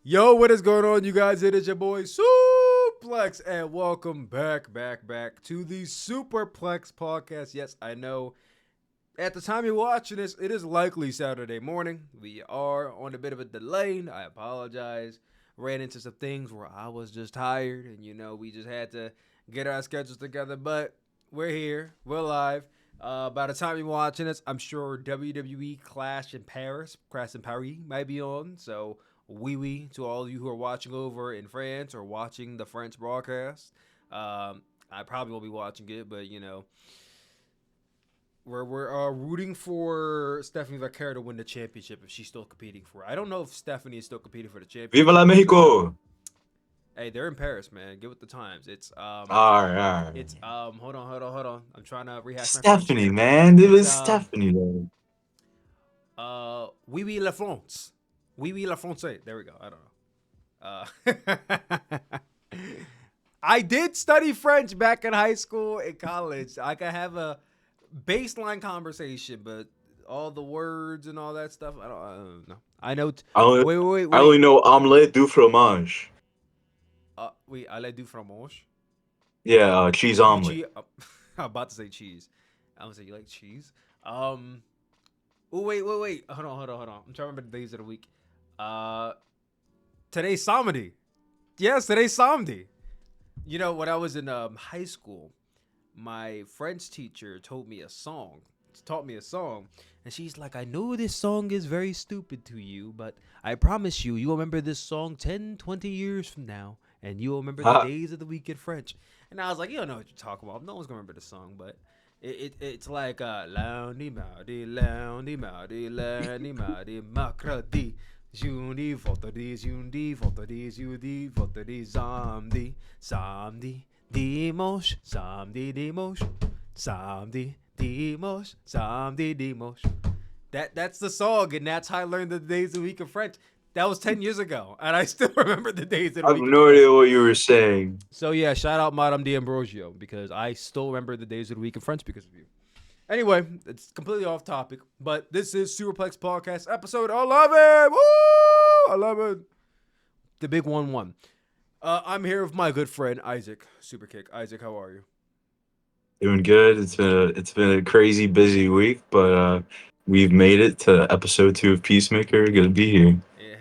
Yo, what is going on, you guys? It is your boy Sooplex, and welcome back to the Sooperplex podcast. Yes, I know. At the time you're watching this, it is likely Saturday morning. We are on a bit of a delay. I apologize. Ran into some things where I was just tired, and we just had to get our schedules together. But we're here. We're live. By the time you're watching this, I'm sure WWE Clash in Paris might be on. So to all of you who are watching over in France or watching the French broadcast. I probably won't be watching it, but we're rooting for Stephanie Vaquero to win the championship if she's still competing for it. I don't know if Stephanie is still competing for the Viva championship. la Mexico! Hey, they're in Paris, man. Get with the times. It's Alright. hold on. I'm trying to rehash my French Stephanie, here. man. It It's was Stephanie, though. oui la France. Oui la français. There we go. I don't know. I did study French back in high school and college. I could have a baseline conversation, but all the words and all that stuff, I don't know. I know. I only, I Wait. only know omelette du fromage. Wait, allez du fromage. Yeah, cheese You omelet. cheese? I'm about to say cheese. I'm gonna say you like cheese. Oh wait. Hold on. I'm trying to remember the days of the week. Uh, today's Samedi. Yes, today's Samedi. You know, when I was in high school, my French teacher told me a song. Taught me a song, and she's like, "I know this song is very stupid to you, but I promise you, you'll remember this song 10, 20 years from now, and you'll remember the Ha, days of the week in French." And I was like, "You don't know what you're talking about. No one's gonna remember the song, but it's like lundi, mardi, mercredi, jeudi, vendredi, samedi, dimanche, samedi, dimanche. That's the song, and that's how I learned the days of the week of French. That was 10 years ago, and I still remember the days of the I have week of no French. idea what you were saying. So yeah, shout out Madame D'Ambrosio because I still remember the days of the week in French because of you. Anyway, it's completely off topic, but this is Superplex Podcast episode 11. Woo! 11. The big 1-1. I'm here with my good friend Isaac Superkick. Isaac, how are you? Doing good. It's been a crazy busy week, but we've made it to episode 2 of Peacemaker. Gonna be here. It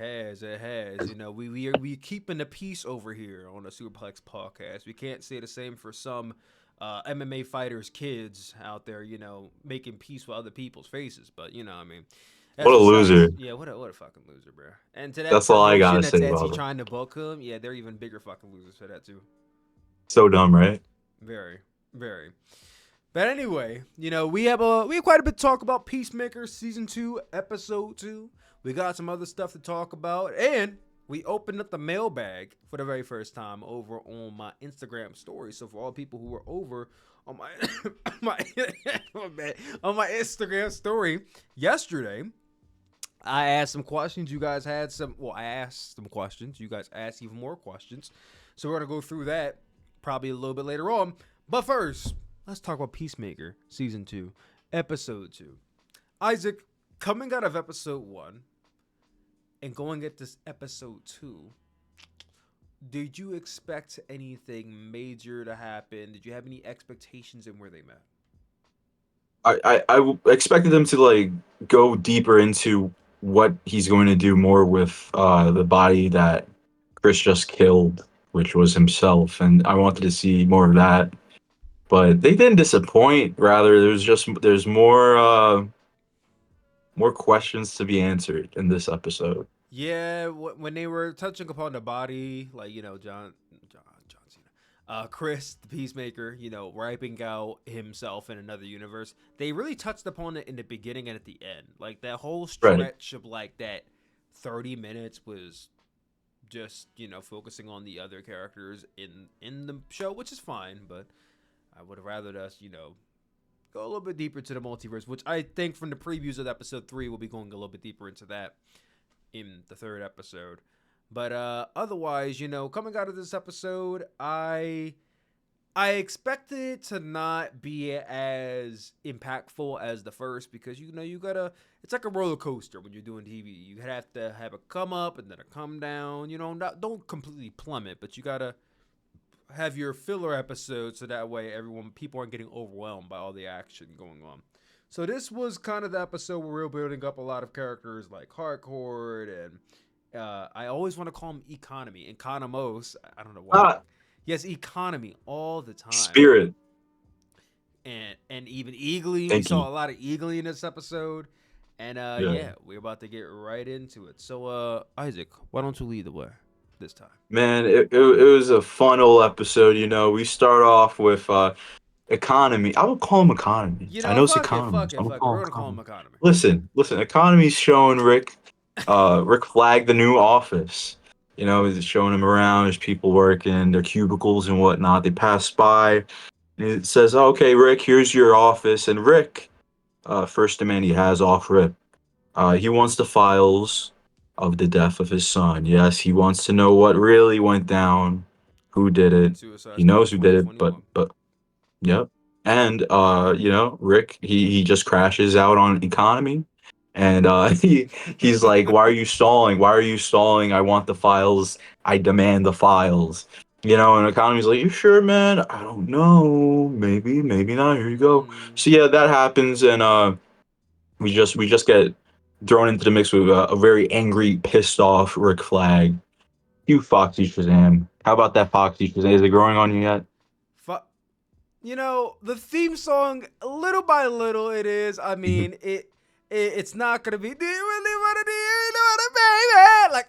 has. We keeping the peace over here on the Superplex podcast. We can't say the same for some MMA fighters' kids out there, making peace with other people's faces. But I mean, What that's a besides. loser. Yeah, what a fucking loser, bro. And to that That's all I promotion gotta that's say actually about it. trying to book him, yeah, they're even bigger fucking losers for that too. So dumb, right? Very, very. But anyway, we have quite a bit to talk about. Peacemaker season 2, episode 2. We got some other stuff to talk about, and we opened up the mailbag for the very first time over on my Instagram story. So for all people who were over on my my on my Instagram story yesterday, I asked some questions. You guys had some. Well, I asked some questions. You guys asked even more questions. So we're gonna go through that probably a little bit later on. But first, let's talk about Peacemaker season 2, episode 2. Isaac, coming out of episode 1 and going at this episode 2, did you expect anything major to happen? Did you have any expectations in where they met? Expected them to like go deeper into what he's going to do more with the body that Chris just killed, which was himself, and I wanted to see more of that. But they didn't disappoint. Rather, there's more questions to be answered in this episode. Yeah, when they were touching upon the body, like John Cena, Chris the Peacemaker, wiping out himself in another universe, they really touched upon it in the beginning and at the end. Like that whole Right. stretch of like that 30 minutes was just focusing on the other characters in the show, which is fine, but I would have rather us go a little bit deeper to the multiverse, which I think from the previews of episode 3 we'll be going a little bit deeper into that in the third episode. But otherwise, coming out of this episode, I I expected it to not be as impactful as the first because you gotta. It's like a roller coaster when you're doing TV. You have to have a come up and then a come down. Don't completely plummet, but you gotta have your filler episodes so that way people aren't getting overwhelmed by all the action going on. So this was kind of the episode where we were building up a lot of characters like Harcourt and I always want to call him Economos. I don't know why. Yes, Economy all the time. Spirit. And even Eagly. We Thank saw you. a lot of Eagly in this episode. And yeah, we're about to get right into it. So Isaac, why don't you lead the way this time? Man, it was a fun old episode. We start off with economy. I would call him economy. I know it's Fuck it, economy. fuck I it, would fuck it. call We're him gonna call him economy. Economy. Listen. Economy's showing Rick Flag the new office. He's showing him around. There's people working, their cubicles and whatnot. They pass by. And it says, "Okay, Rick, here's your office." And Rick, first demand he has off Rip. He wants the files of the death of his son. Yes, he wants to know what really went down, who did it. Suicide He Squad knows who did it, but 2021. yep. And Rick, he just crashes out on economy, and he's like, "Why are you stalling? Why are you stalling? I want the files. I demand the files." And economy's like, "You sure, man? I don't know. Maybe not. Here you go." So yeah, that happens, and we just get thrown into the mix with a very angry, pissed off Rick Flag. You Foxy Shazam. How about that Foxy Shazam? Is it growing on you yet? The theme song, little by little, it is. I mean, it's not gonna be. Do you really want to do you know what, baby? Like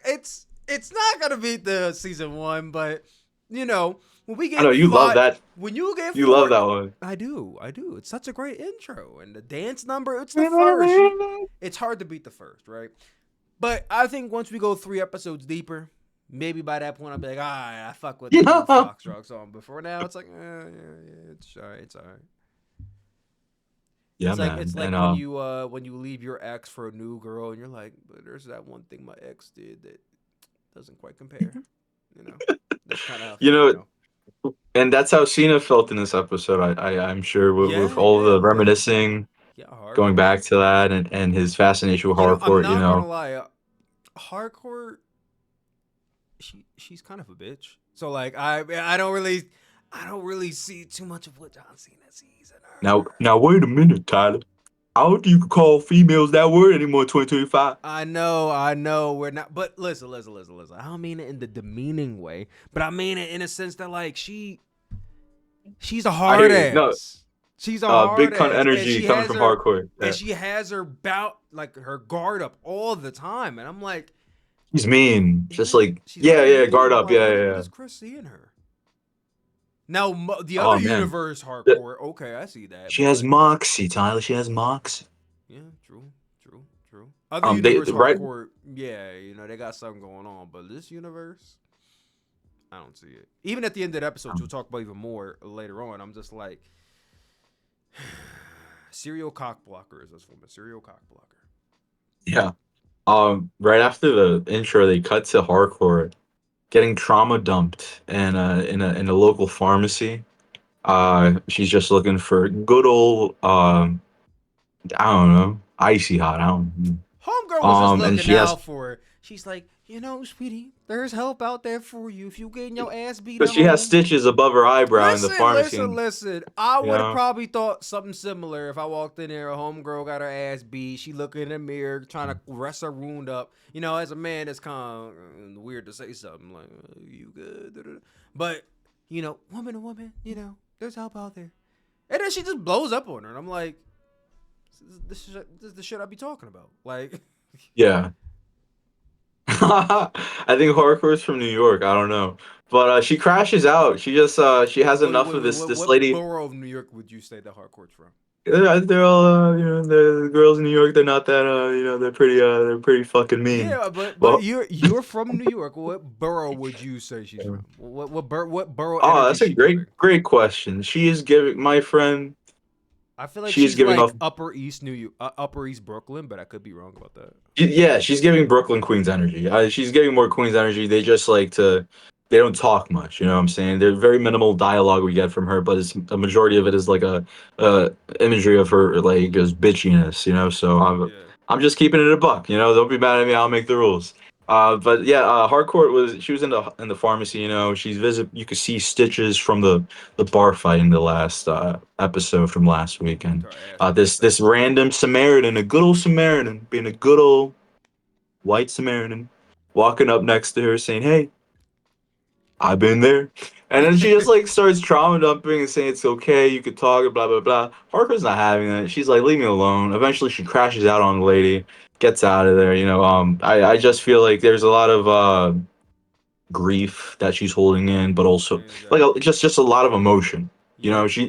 it's not gonna beat the season one, but when we get I know you love that. when you get You four, love that one. I do. It's such a great intro and the dance number. It's the first. It's hard to beat the first, right? But I think once we go 3 episodes deeper, maybe by that point I'll be like, I fuck with the new Foxtrot song. But for now, it's like, yeah, it's alright. It's alright. Yeah, It's like man. it's like And when you leave your ex for a new girl and you're like, but there's that one thing my ex did that doesn't quite compare. That's kind of how you things know, go. and that's how Cena felt in this episode. I'm sure with all Yeah, the reminiscing, yeah, going Harcourt. back to that, and his fascination with I'm Harcourt. not gonna lie, Harcourt. She's kind of a bitch. So like I don't really see too much of what John Cena sees in her. Now wait a minute, Tyler. How do you call females that word anymore? 2025. I know, we're not. But listen. I don't mean it in the demeaning way, but I mean it in a sense that like she's a hard hear you. No, ass. She's a hard big cunt ass, and energy she coming has from her Harcourt. Yeah. and she has her her guard up all the time, and I'm like, She's mean. Just yeah, like, she's yeah, not yeah, mean, guard but up. like, Yeah, yeah, what yeah. does Chris see in her? Now the other Oh man, universe Harcourt, okay, I see that, she but has like, moxie, Tyler. She has moxie. yeah, true. Other They universe right. Harcourt, yeah, they got something going on, but this universe, I don't see it. Even at the end of the episode, we'll talk about even more later on. I'm just like, serial cock blocker is this woman? Serial cock blocker. Yeah. Right after the intro, they cut to Harcourt getting trauma dumped in a local pharmacy. She's just looking for good old I don't know, icy hot. I don't know. Homegirl was just And looking she has out for her. She's like, sweetie, there's help out there for you if you getting your ass beat because at she has home. stitches above her eyebrow in the pharmacy. Listen. I You would have know, probably thought something similar if I walked in there. A homegirl got her ass beat. She looking in the mirror, trying to rest her wound up. As a man, it's kind of weird to say something like, you good? Da-da-da. But, woman to woman, there's help out there. And then she just blows up on her. And I'm like, this is the shit I be talking about. Like, yeah. I think Harcourt's from New York. I don't know, but she crashes out. She has enough of this what lady. borough of New York would you say the Harcourt's from? They're all the girls in New York. They're not that they're pretty fucking mean. Yeah, but Well, you're from New York. What borough would you say she's from? What borough oh, energy that's a she giving? great question. She is giving my friend. I feel like She is she's giving like off. Upper East New York, Upper East Brooklyn, but I could be wrong about that. Yeah, she's giving Brooklyn Queens energy. She's giving more Queens energy. They just like to they don't talk much. You know what I'm saying? There's very minimal dialogue we get from her, but it's a majority of it is like a imagery of her like just bitchiness. You know, so Yeah. I'm just keeping it a buck. You know, don't be mad at me. I'll make the rules. But yeah, Harcourt was she was in the pharmacy. You know, she's visit. You could see stitches from the bar fight in the last episode from last week, Worked and her ass off that this second shift. random Samaritan, a good old Samaritan, being a good old white Samaritan, walking up next to her saying, "Hey, I've been there." And then she just like starts trauma dumping and saying it's okay, you could talk, blah blah blah. Parker's not having it. She's like, leave me alone. Eventually she crashes out on the lady, gets out of there, you know. I just feel like there's a lot of grief that she's holding in, but also like Exactly. just a lot of emotion. You know, Yeah.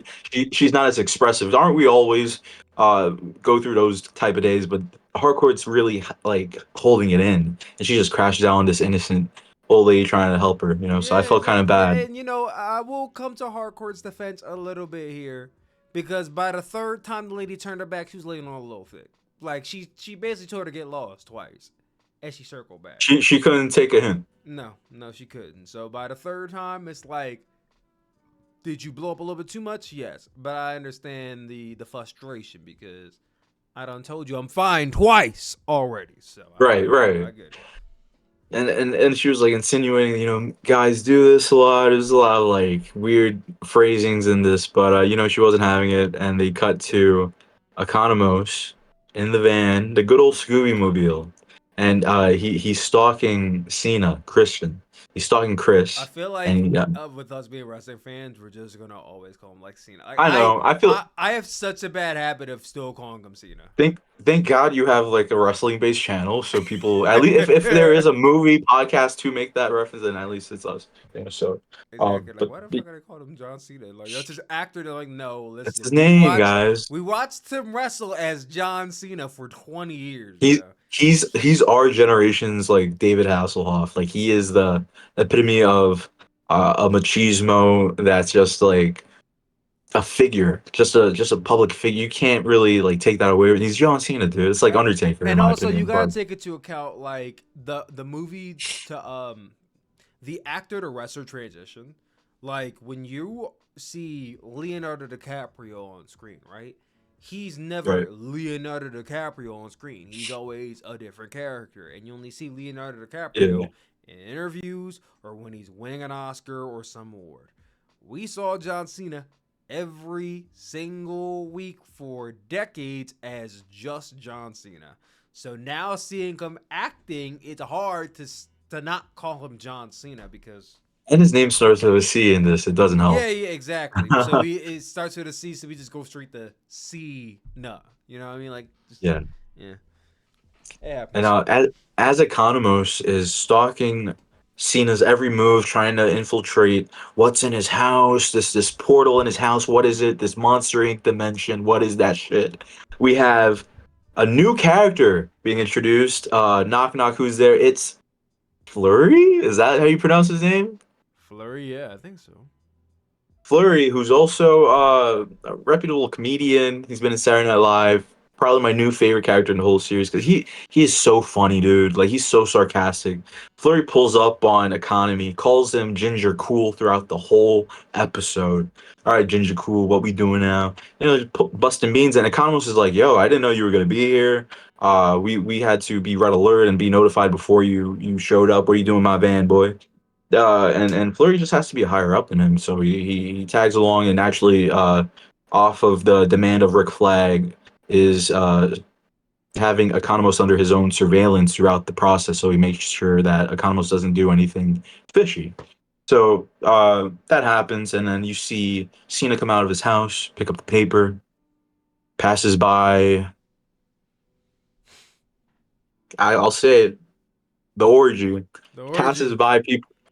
she's not as expressive. Aren't we always uh go through those type of days? But Harcourt's really like holding it in, and she just crashes out on this innocent old lady trying to help her. You know, so Yeah, I felt kind of exactly. bad. And I will come to Harcourt's defense a little bit here, because by the third time the lady turned her back, she was laying on a little thick. Like she basically told her to get lost twice, and she circled back. She couldn't take a hint. No, no, she couldn't. So by the third time, it's like, did you blow up a little bit too much? Yes, but I understand the frustration, because I done told you I'm fine twice already. So Right, right. I get it. And she was like insinuating, you know, guys do this a lot. There's a lot of like weird phrasings in this, but you know, she wasn't having it, and they cut to Economos in the van, the good old Scooby Mobile, and he's stalking Cena, Christian. He's stalking I Chris, feel like and with us being wrestling fans, we're just gonna always call him like Cena. Like I know. I feel I have such a bad habit of still calling him Cena. thank God you have like a wrestling based channel, so people at least if there is a movie podcast to make that reference, then at least it's us. You know, so Exactly. Like, but why the fuck are they called him John Cena? Like, that's his actor. They're like, no, that's his listen, name, guys. we watched him wrestle as John Cena for 20 years, He's bro. he's our generation's like David Hasselhoff. Like he is the epitome of a machismo that's just like a figure, just a public figure. You can't really like take that away. He's John Cena, dude. It's like Yep. Undertaker in And my also, you opinion. gotta But take into account like the movie to the actor to wrestler transition. Like when you see Leonardo DiCaprio on screen, right? He's right, never Leonardo DiCaprio on screen. He's always a different character, and you only see Leonardo yeah. DiCaprio in interviews or when he's winning an Oscar or some award. We saw John Cena every single week for decades as just John Cena. So now seeing him acting, it's hard to not call him John Cena, because And his name starts with a C in this. It doesn't help. yeah, yeah, exactly. So we it starts with a C, so we just go straight to C. No, you know what I mean? Like, just, Yeah. yeah, it And happens. as Economos is stalking Cena's every move, trying to infiltrate what's in his house, this portal in his house, what is it? This Monster Inc. dimension, what is that shit? We have a new character being introduced. Knock knock, who's there? It's Flurry? Is that how you pronounce his name? Flurry, yeah, I think so. Flurry, who's also a reputable comedian. He's been in Saturday Night Live. Probably my new favorite character in the whole series because he is so funny, dude. Like he's so sarcastic. Flurry pulls up on Economy, calls him Ginger Cool throughout the whole episode. All right, Ginger Cool, what we doing now? You know, just busting beans. And Economist is like, "Yo, I didn't know you were gonna be here. We had to be red alert and be notified before you showed up. What are you doing, in my van, boy?" And Fleury just has to be higher up than him, so he tags along and actually off of the demand of Rick Flag is having Economos under his own surveillance throughout the process, so he makes sure that Economos doesn't do anything fishy. So that happens, and then you see Cena come out of his house, pick up the paper, passes by. I'll say it, the orgy, The passes orgy, by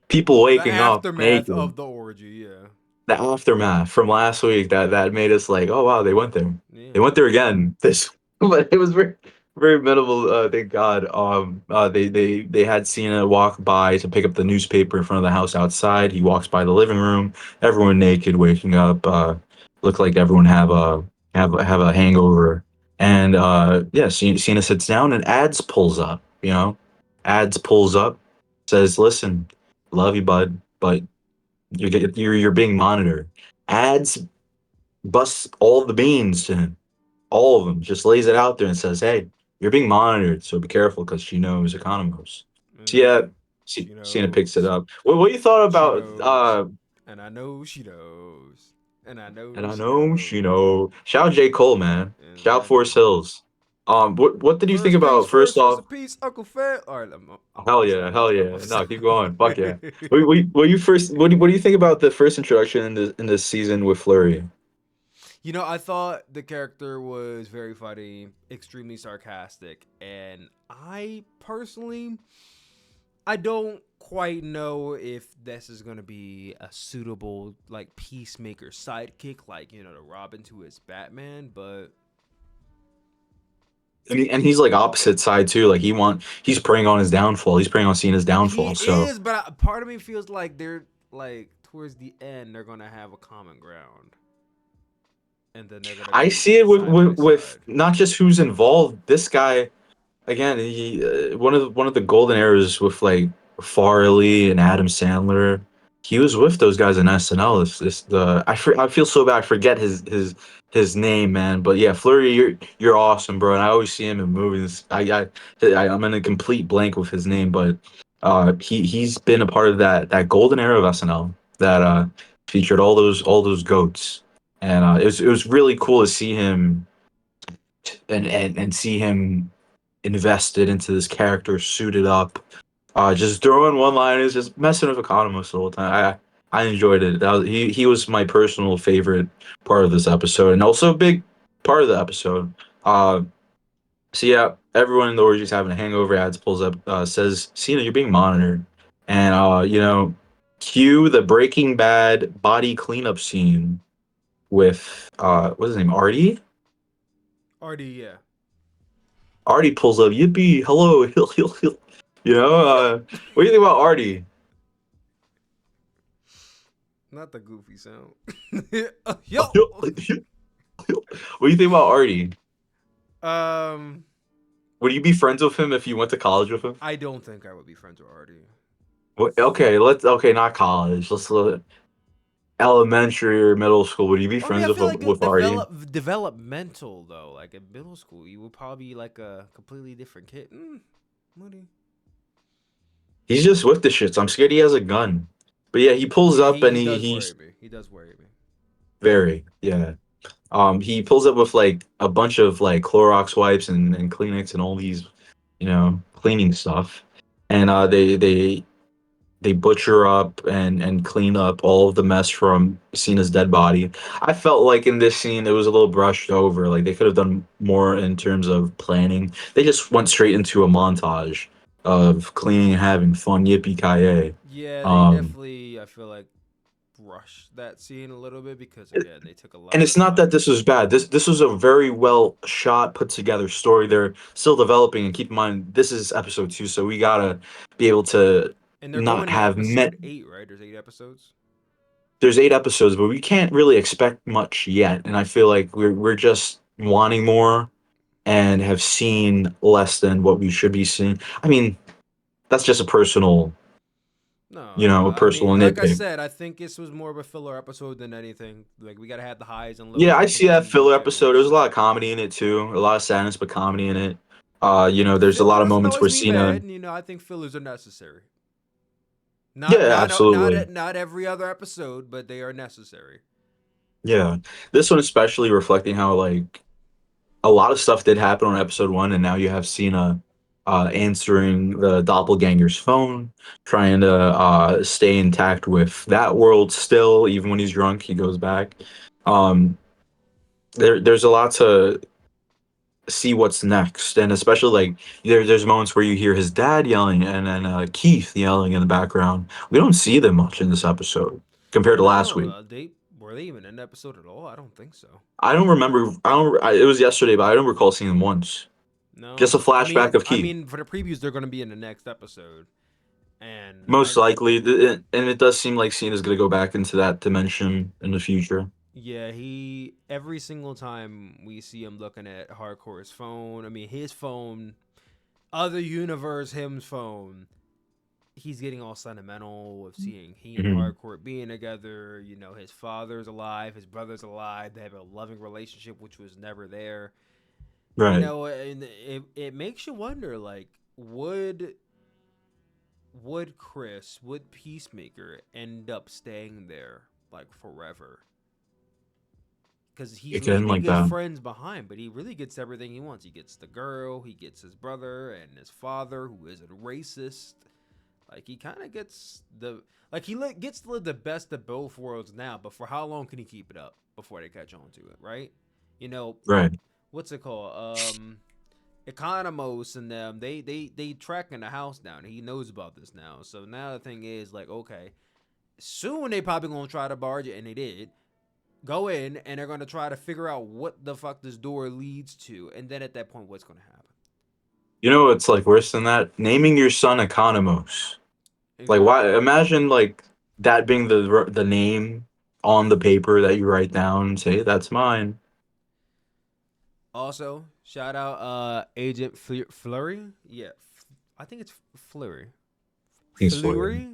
people the waking up aftermath naked. of the orgy, yeah, The aftermath from last week that made us like, oh wow, they went there. yeah. They went there again. This, but it was very minimal. Thank God. They had Cena walk by to pick up the newspaper in front of the house outside. He walks by the living room. Everyone naked, waking up. Looked like everyone have a hangover. And yeah, Cena sits down and ads pulls up. You know, ads pulls up, says, "Listen, love you, bud. but you're being monitored. Ads busts all the beans to him, all of them. Just lays it out there and says, "Hey, you're being monitored, so be careful," because she knows Economos. So Mm, yeah, she Cena picks it knows. up. What you thought She about? knows. And I know she knows. And I And know I she know knows. she know. Shout out J Cole, man. And Shout I out Forest know. Hills. What did you think First things about? First first, rest off, in peace, Uncle Fat. All right, hell I'm yeah, stopping. I'm hell stopping. yeah. I'm No, keep going. Fuck yeah. stopping. What you first? What do you think about the first introduction in this season with Flurry? I thought the character was very funny, extremely sarcastic, and I personally, I don't quite know if this is gonna be a suitable like Peacemaker sidekick, like the Robin to his Batman, but And he's like opposite side too. Like he's preying on his downfall. He's preying on Cena's he downfall. So is. But part of me feels like they're like towards the end they're gonna have a common ground, and then they're gonna I be see it side by with side. not just who's involved. This guy again, he one of the golden eras with like Farley and Adam Sandler. He was with those guys in SNL. This the I feel so bad. I forget his name, man. But yeah, Flurry, you're awesome, bro. And I always see him in movies. I'm in a complete blank with his name, but he's been a part of that golden era of SNL that featured all those goats, and it was really cool to see him and see him invested into this character, suited up, just throwing one liners, just messing with Economos the whole time. I enjoyed it. He was my personal favorite part of this episode, and also a big part of the episode. Uh, so yeah, everyone in the orgy's having a hangover. Ads pulls up, says, "Cena, you're being monitored," and cue the Breaking Bad body cleanup scene with what's his name, Artie. RD, yeah. Artie pulls up, yippee, hello, hill. What do you think about Artie? Not the goofy sound. What Yo. do you think about Artie? Um, Would you be friends with him if you went to college with him? I don't think I would be friends with Artie. Okay, not college. Let's look elementary or middle school. Would you be Well, I mean, friends I feel like with Artie? developmental though. Like in middle school, you would probably be like a completely different kid. Moody. He's just with the shits. I'm scared he has a gun. But yeah, he pulls Yeah, up and he does worry he's me. He does worry me. very yeah. He pulls up with like a bunch of like Clorox wipes and Kleenex and all these, cleaning stuff. And they butcher up and clean up all of the mess from Cena's dead body. I felt like in this scene it was a little brushed over. Like they could have done more in terms of planning. They just went straight into a montage of cleaning and having fun. Yippee ki Yeah, they Um, definitely. I feel like rushed that scene a little bit because again, they took a and lot it's of not that time. this was bad. This was a very well shot, put together story. They're still developing, and keep in mind this is episode 2, so we gotta be able to And they're not going in have met. episode 8, right? There's 8 episodes. There's 8 episodes, but we can't really expect much yet. And I feel like we're just wanting more and have seen less than what we should be seeing. I mean, that's just No, no. a I mean, personal like I nitpick. said, I think this was more of a filler episode than anything. Like we gotta have the highs and Yeah, lows I of the see that TV filler episode. There's shows. a lot of comedy in it too. A lot of sadness, but comedy in it. There's a Filler lot of doesn't moments always where mean Cena. bad. I think fillers are necessary. Yeah, absolutely. Not every other episode, but they are necessary. Yeah, this one especially reflecting how like a lot of stuff did happen on episode 1, and now you have Cena answering the doppelganger's phone, trying to stay intact with that world still, even when he's drunk, he goes back. Um, there's a lot to see what's next, and especially like there's moments where you hear his dad yelling and then Keith yelling in the background. We don't see them much in this episode compared to last No, week. they were they even in the episode at all? I don't think so. I don't remember. I don't. It was yesterday, but I don't recall seeing them once. No, Just a flashback of I Keith. mean, for the previews, they're gonna be in the next episode, and Most likely, and it does seem like Cena's gonna go back into that dimension in the future. yeah, he every single time we see him looking at Harcourt's phone. I mean, his phone, other universe, him's phone. he's getting all sentimental of seeing he and Hmm. Harcourt being together. You know, his father's alive, his brother's alive. They have a loving relationship, which was never there. You Right. know, and it makes you wonder, like, would Chris, would Peacemaker end up staying there like forever? Because he's Again, leaving like his that. friends behind, but he really gets everything he wants. He gets the girl, he gets his brother and his father, who isn't racist. Like he kind of gets gets to live the best of both worlds now. But for how long can he keep it up before they catch on to it, right? You know, Right. what's it called? Economos and them, they tracking the house down. He knows about this now. So now the thing is, like, okay, soon they probably gonna try to barge it, and they did go in, and they're gonna try to figure out what the fuck this door leads to, and then at that point, what's gonna happen? You know what's like worse than that? Naming your son Economos. Like, Exactly. why? Imagine like that being the name on the paper that you write down and say that's mine. Also, shout out Agent Flurry. Yeah, I think it's Flurry. I think it's Flurry. Flurry,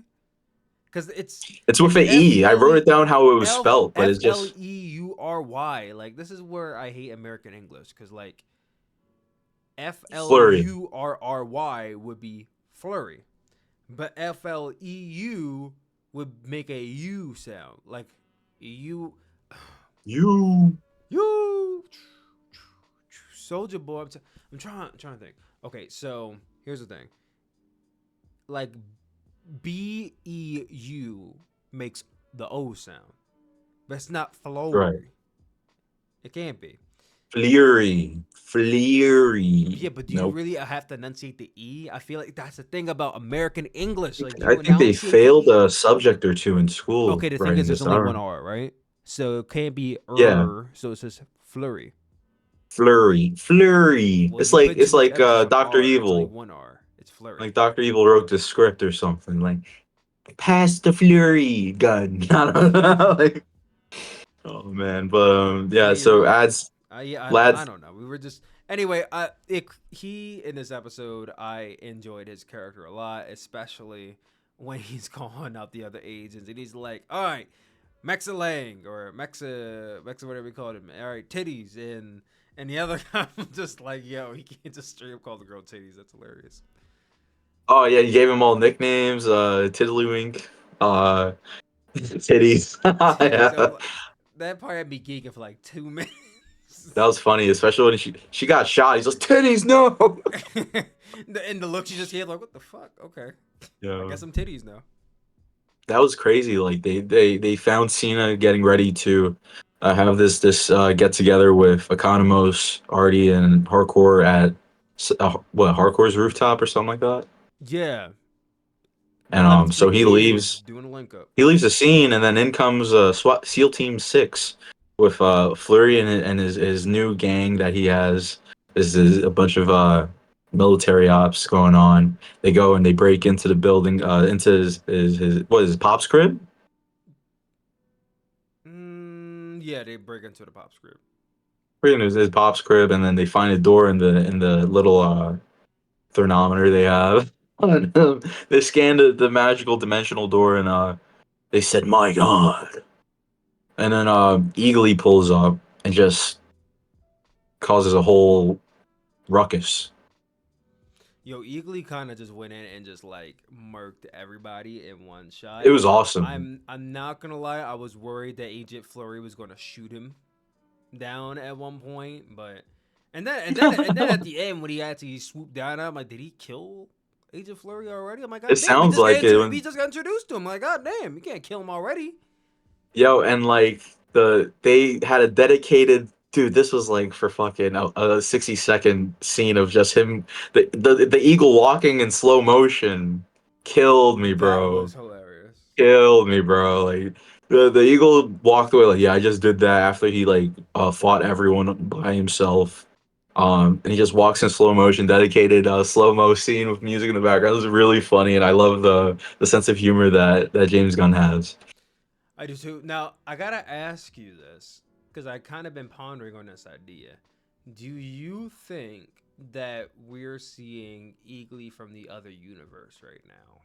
because It's with it's an E. I wrote it down how it was spelled, but it's just Flury. Like this is where I hate American English because like Flurry. Flurry would be flurry, but FLEU would make a U sound like you You. you soldier boy. I'm trying to think. Okay, so here's the thing. Like BEU makes the O sound, but it's not Right. flowery. It can't be. Flurry. Flurry. Yeah, but do you Nope. really have to enunciate the E? I feel like that's the thing about American English. Like I you think they enunciate the failed E. a subject or two in school Okay, the thing is, writing there's this. only I don't one know. R, right? So it can't be Yeah. so it says flurry. Flurry. Flurry. Well, It's you like put too it's much like emphasis on Doctor R. It's only Evil. one R. It's flurry. Like Doctor Evil wrote the script or something. Like pass the flurry gun. I don't know. Like, oh man. But yeah. So Flurry. ads Yeah, I lads. don't know. We were just anyway. He in this episode, I enjoyed his character a lot, especially when he's calling out the other agents, and he's like, "All right, Mexilang or Mexa, whatever we called him. All right, Titties," and the other guy was just like, "Yo, he can't just straight up call the girl Titties. That's hilarious." Oh yeah, you gave them all nicknames. Tiddlywink. Uh, titties. Titties. Yeah. That part had me geeking for like 2 minutes. That was funny, especially when she got shot. He's like, titties, no. And the look she just gave, like, what the fuck? Okay, I Yeah, guess I'm titties now. that was crazy. Like they found Cena getting ready to have this get together with Economos, Artie, and Hardcore at what Hardcore's rooftop or something like that. Yeah, And them so three kids doing a link up. he leaves the scene, and then in comes SWAT SEAL Team 6 with Flurry and his new gang that he has. Is a bunch of military ops going on. They go and they break into the building, into his what is his pop's crib? Yeah, they break into the pop script. Break into his pop's crib, and then they find a door in the little thermometer they have. They scanned the magical dimensional door, and they said, "My God!" And then Eagly pulls up and just causes a whole ruckus. Yo, Eagly kind of just went in and just like murked everybody in one shot. It was awesome. I'm not gonna lie, I was worried that Agent Flurry was gonna shoot him down at one point, but and then at the end when he actually swooped down, I'm like, did he kill Agent Flurry already? I'm like, It god damn, sounds like it. we just got introduced to him. Like, god damn, you can't kill him already. Yo, and like they had a dedicated dude. This was like for fucking a 60-second scene of just him, the eagle walking in slow motion. Killed me, That bro. was hilarious. Killed me, bro. Like the eagle walked away like, yeah, I just did that after he like fought everyone by himself. And he just walks in slow motion, dedicated slow mo scene with music in the background. It was really funny, and I love the sense of humor that James Gunn has. I do too. Now I gotta ask you this because I kind of been pondering on this idea. Do you think that we're seeing Eagly from the other universe right now?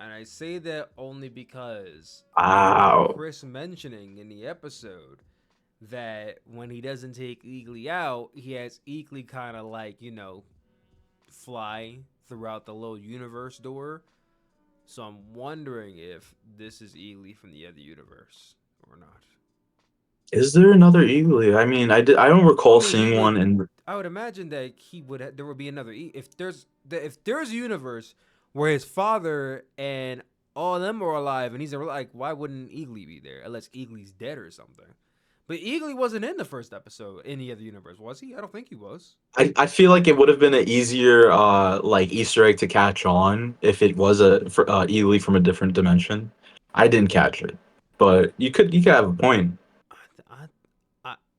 And I say that only because I remember Wow. Chris mentioning in the episode that when he doesn't take Eagly out, he has Eagly kind of like, fly throughout the little universe door. So I'm wondering if this is Eagly from the other universe or not. Is there another Eagly? I mean, I don't I recall mean, he seeing would. one in. I would imagine that there would be another. If there's a universe where his father and all of them are alive, and he's like, why wouldn't Eagly be there unless Eagly's dead or something? But Eagly wasn't in the first episode in the other universe, was he? I don't think he was. I feel like it would have been an easier like Easter egg to catch on if it was Eagly from a different dimension. I didn't catch it, but you could have a point.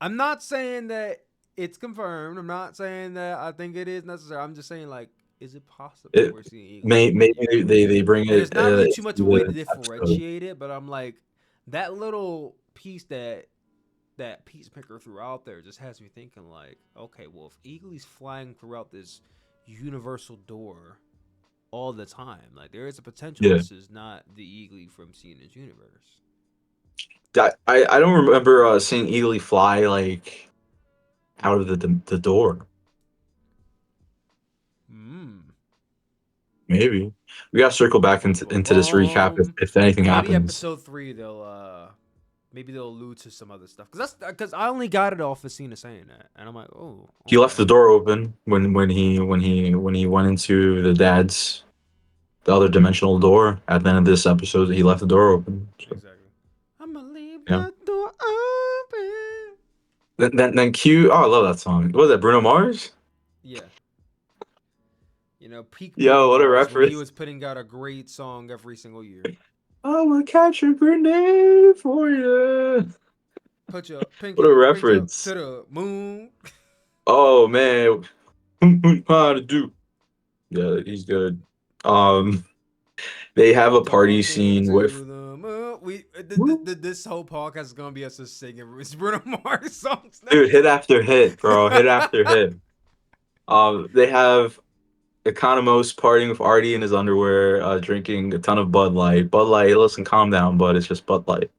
I'm not saying that it's confirmed. I'm not saying that I think it is necessary. I'm just saying, like, is it possible It we're seeing Eagly may from another maybe universe? they bring And it there's not really too into much of a way to the episode. differentiate it, but I'm like, that little piece that Peacemaker threw out there just has me thinking, like, okay, well, if Eagly's flying throughout this universal door all the time, like, there is a potential Yeah, this is not the Eagly from Cena's universe. I don't remember seeing Eagly fly like out of the door. Hmm. Maybe we got to circle back Bum, bum, into this recap bum. if anything Maybe happens. episode 3 they'll allude to some other stuff because I only got it off of Cena saying that, and I'm like, oh, He left okay, the door open when he went into the other dimensional door at the end of this episode. He left the door open. So, exactly. I'm gonna leave yeah. the door open. Then Q. Oh, I love that song. What was that? Bruno Mars? Yeah, peak Bruno Yo, what a Mars when he reference! was putting out a great song every single year. I will catch a grenade for you. Put your What a pinky rings up to reference! the moon. Oh man, how to do? Yeah, he's good. Um, they have a party Talking scene with. to the moon. Woo. This whole podcast is gonna be us just singing Bruno Mars songs now. Dude, hit after hit, bro. Hit after hit. They have Economos partying with Artie in his underwear, drinking a ton of Bud Light. Bud Light, listen, calm down, bud. It's just Bud Light.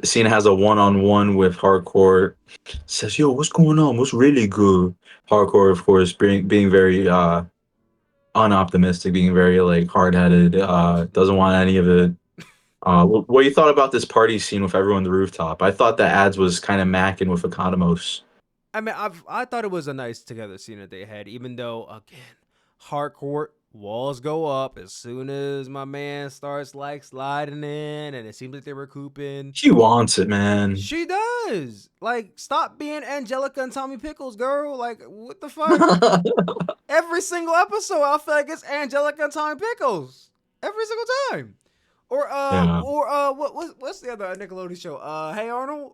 Cena has a one-on-one with Harcourt. Says, "Yo, what's going on? What's really good?" Harcourt, of course, being very unoptimistic, being very like hard-headed. Doesn't want any of it. What you thought about this party scene with everyone on the rooftop? I thought the ads was kind of macking with Economos. I mean, I thought it was a nice together scene that they had, even though again, Harcourt walls go up as soon as my man starts like sliding in, and it seems like they're recouping. She wants it, man. She does. Like, stop being Angelica and Tommy Pickles, girl. Like, what the fuck? Every single episode, I feel like it's Angelica and Tommy Pickles. Every single time. Yeah, What's the other Nickelodeon show? Hey Arnold,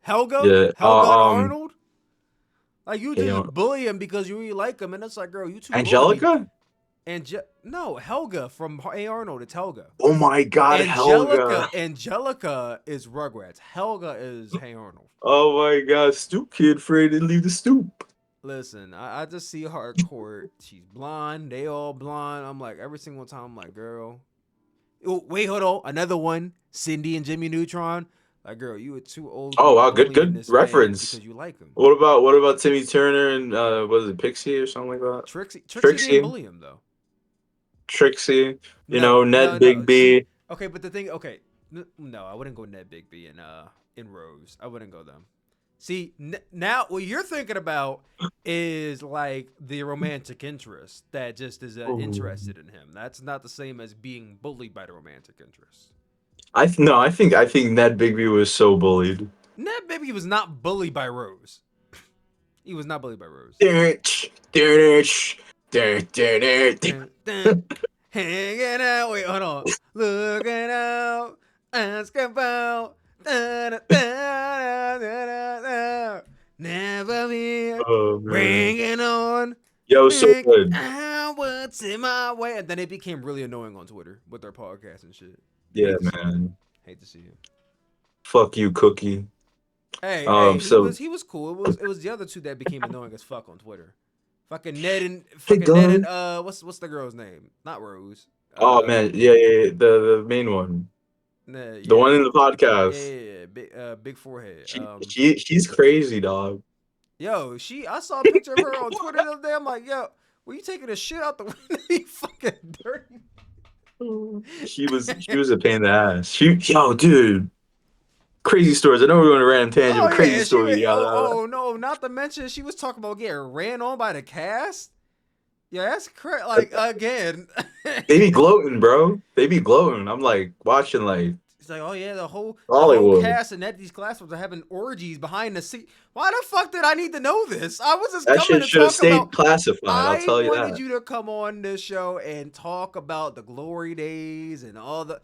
Helga, yeah. Helga and Arnold. Like, you Hey, just bully him because you really like him, and it's like, girl, you too old to be. Angelica? No, Helga from Hey Arnold. It's Helga. Oh my God, Helga! Angelica is Rugrats. Helga is Hey Arnold. Oh my God, Stoop Kid afraid to leave the stoop. Listen, I just see Harcourt. She's blonde. They all blonde. I'm like, every single time, I'm like, girl. Oh, wait, hold on. Another one. Cindy and Jimmy Neutron. Like, girl, you were too old to Oh be wow, bullying good this man reference. because you like him. What about Timmy Turner and was it Pixie or something like that? Trixie didn't Trixie, bully him though. Trixie, No, Ned no, no. See, Bigby. okay, but the thing, okay, no, I wouldn't go Ned Bigby in Rose. I wouldn't go them. See, now what you're thinking about is like the romantic interest that just is Ooh. interested in him. That's not the same as being bullied by the romantic interest. No, I think Ned Bigby was so bullied. Ned Bigby was not bullied by Rose. He was not bullied by Rose. Dun, dun. Hanging out, wait, hold on. Looking out, ask about. Da, da, da, da, da, da. Never be Oh man, bringing on. yo, so Think good. I what's in my way. And then it became really annoying on Twitter with their podcast and shit. Yeah, Hate to see it. man. Hate to see it. Fuck you, Cookie. Hey, he So was cool. It was the other two that became annoying as fuck on Twitter. hey Fucking Ned guys. and what's the girl's name? Not Rose. Oh man, yeah, the main one, Nah, the yeah, one in the podcast. big forehead. She's crazy, dog. Yo, I saw a picture of her on Twitter the other day. I'm like, yo, were you taking a shit out the window? You fucking dirty. She was a pain in the ass. Yo, dude, crazy stories. I know we're going to random tangent, Oh but crazy yeah, story. oh no, not to mention she was talking about getting ran on by the cast. Yeah, that's crazy. Like again, They be gloating, bro. They be gloating. I'm like watching like it's like, oh yeah, the whole Hollywood. cast and at these classrooms are having orgies behind the scene. Why the fuck did I need to know this? I was just That coming shit to should have talk about. stayed classified. I'll I tell you wanted that. you to come on this show and talk about the glory days and all the.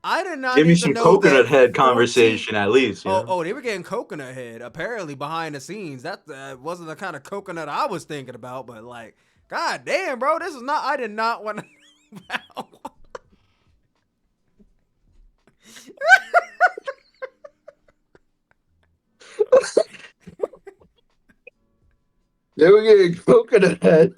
I did not Give me need to some know coconut that head 14. conversation at least, you know. Oh, they were getting coconut head apparently behind the scenes. That wasn't the kind of coconut I was thinking about, but like, god damn, bro, this is not. I did not want to. They were getting coconut head.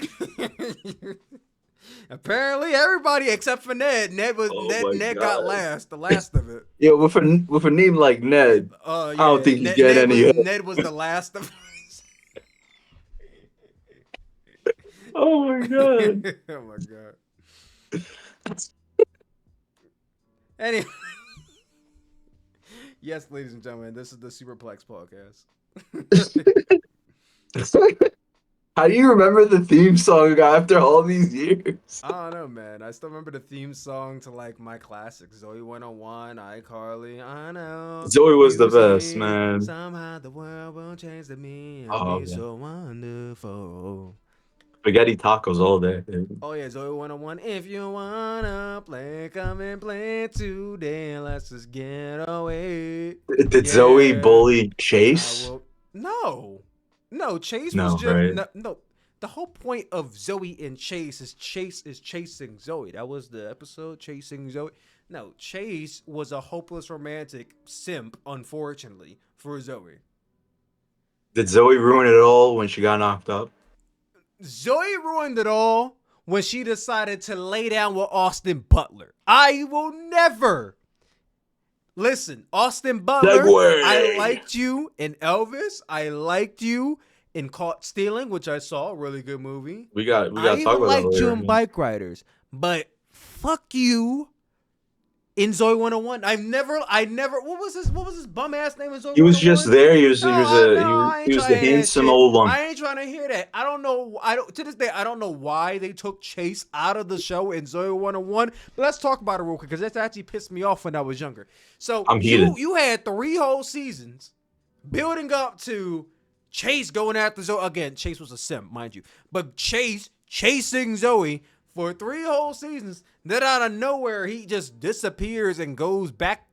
Apparently, everybody except for Ned. Ned was Oh Ned. my Ned got god. last, the last of it. Yo, with a name like Ned, I don't Yeah, think he's getting any head. Ned was the last of us. Oh my god. Oh my god. Anyway, yes, ladies and gentlemen, this is the Sooperplex podcast. How do you remember the theme song after all these years? I don't know, man. I still remember the theme song to like my classics: Zoe 101, iCarly. I know Zoe was the you best, say man. somehow the world will change to me and Oh be yeah. so wonderful. Spaghetti tacos all day, dude. Oh yeah, Zoe 101. If you wanna play, come and play today. Let's just get away. Did Zoe Yeah, bully I Chase? will. No, no. Chase was No, just right? no, no. The whole point of Zoe and Chase is chasing Zoe. That was the episode, chasing Zoe. No, Chase was a hopeless romantic simp, unfortunately, for Zoe. Did Zoe ruin it all when she got knocked up? Zoe ruined it all when she decided to lay down with Austin Butler. I will never listen. Austin Butler, I Segway. liked you in Elvis. I liked you in Caught Stealing, which I saw, a really good movie. We got I to talk even about that liked you later. in Bike Riders, but fuck you in Zoe 101. I never. What was his bum ass name in Zoe He was just 101? there. He was No, he was a he was, I ain't he was trying the to hear that handsome shit. old one. I ain't trying to hear that. I don't know. I don't to this day. I don't know why they took Chase out of the show in Zoe 101. But let's talk about it real quick because that's actually pissed me off when I was younger. So I'm heated. you had 3 whole seasons building up to Chase going after Zoe again. Chase was a simp, mind you, but Chase chasing Zoe for 3 whole seasons. Then out of nowhere, he just disappears and goes back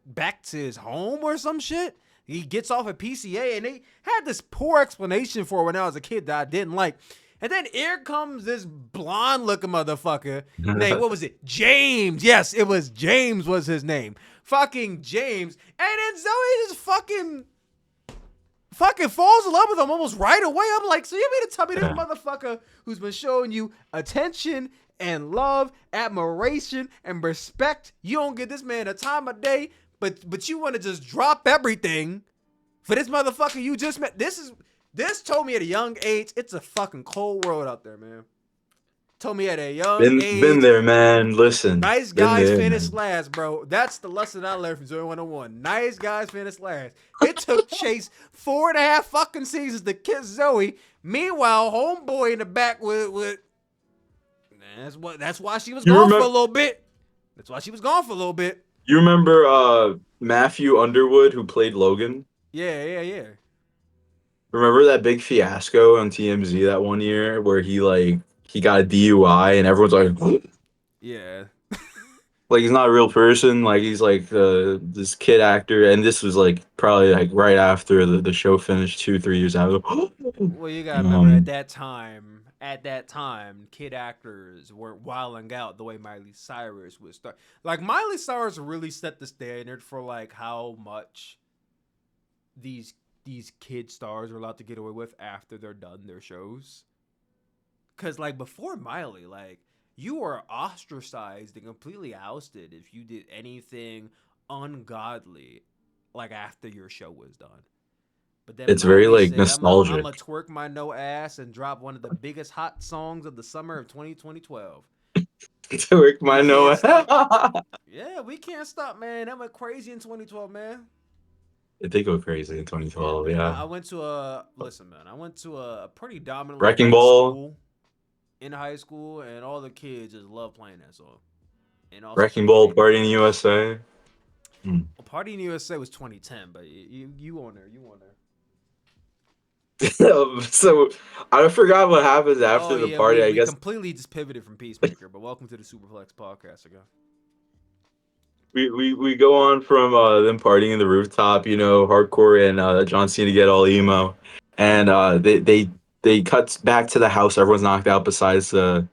to his home or some shit. He gets off at PCA, and they had this poor explanation for it when I was a kid that I didn't like. And then here comes this blonde looking motherfucker named, what was it? James. Yes, it was James was his name. Fucking James. And then Zoe just fucking falls in love with him almost right away. I'm like, so you mean to tell me this motherfucker who's been showing you attention and love, admiration, and respect, you don't give this man a time of day, but you want to just drop everything for this motherfucker you just met? This told me at a young age, it's a fucking cold world out there, man. Told me at a young Been age, there, man. Listen, nice been guys there, finish man. last, bro. That's the lesson I learned from Zoe 101. Nice guys finish last. It took Chase 4.5 fucking seasons to kiss Zoe. Meanwhile, homeboy in the back with that's why she was You gone for a remember? little bit. That's why she was gone for a little bit. You remember Matthew Underwood who played Logan? Yeah. Remember that big fiasco on TMZ that one year where he got a DUI and everyone's like Yeah. like he's not a real person, like he's like this kid actor, and this was like probably like right after the show finished 2 3 years out. Well, you gotta remember um at that time, kid actors weren't wilding out the way Miley Cyrus would start. Like Miley Cyrus really set the standard for like how much these kid stars are allowed to get away with after they're done their shows. Cause like before Miley, like you were ostracized and completely ousted if you did anything ungodly, like after your show was done. But then It's very Buries like said, I'm a nostalgic. twerk my no ass and drop one of the biggest hot songs of the summer of 2012. To work We my can't no. stop. Yeah, we can't stop, man. That went crazy in 2012, man. It did go crazy in Yeah, 2012. man. Yeah, I went to a listen, man. I went to a pretty dominantly Wrecking white Ball, school in high school, and all the kids just love playing that song. And also Wrecking singing Ball, they Party in the names. USA. Hmm. Well, Party in the USA was 2010, but you on there, you on there. So I forgot what happens Oh after the yeah, party. we I we guess completely just pivoted from Peacemaker, but welcome to the Sooperplex podcast again. we go on from them partying in the rooftop. You know, hardcore and John Cena get all emo, and they cut back to the house. Everyone's knocked out besides the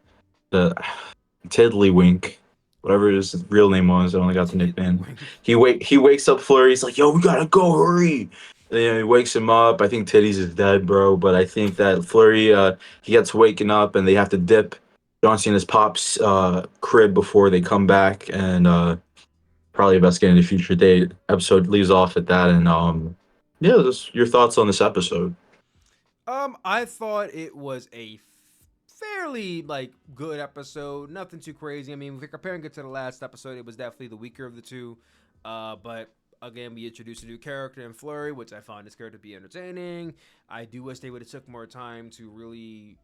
Tiddlywink, whatever his real name was. I only got the nickname. Tiddlywink. He wakes up Flurry. He's like, "Yo, we gotta go, hurry!" And, he wakes him up. I think Titties is dead, bro. But I think that Flurry, he gets waking up, and they have to dip John Cena's pop's crib before they come back, and probably investigating the future date. Episode leaves off at that, and yeah, just your thoughts on this episode. I thought it was a fairly like good episode. Nothing too crazy. I mean, if you're comparing it to the last episode, it was definitely the weaker of the two. But again, we introduced a new character in Flurry, which I found this character to be entertaining. I do wish they would have took more time to really,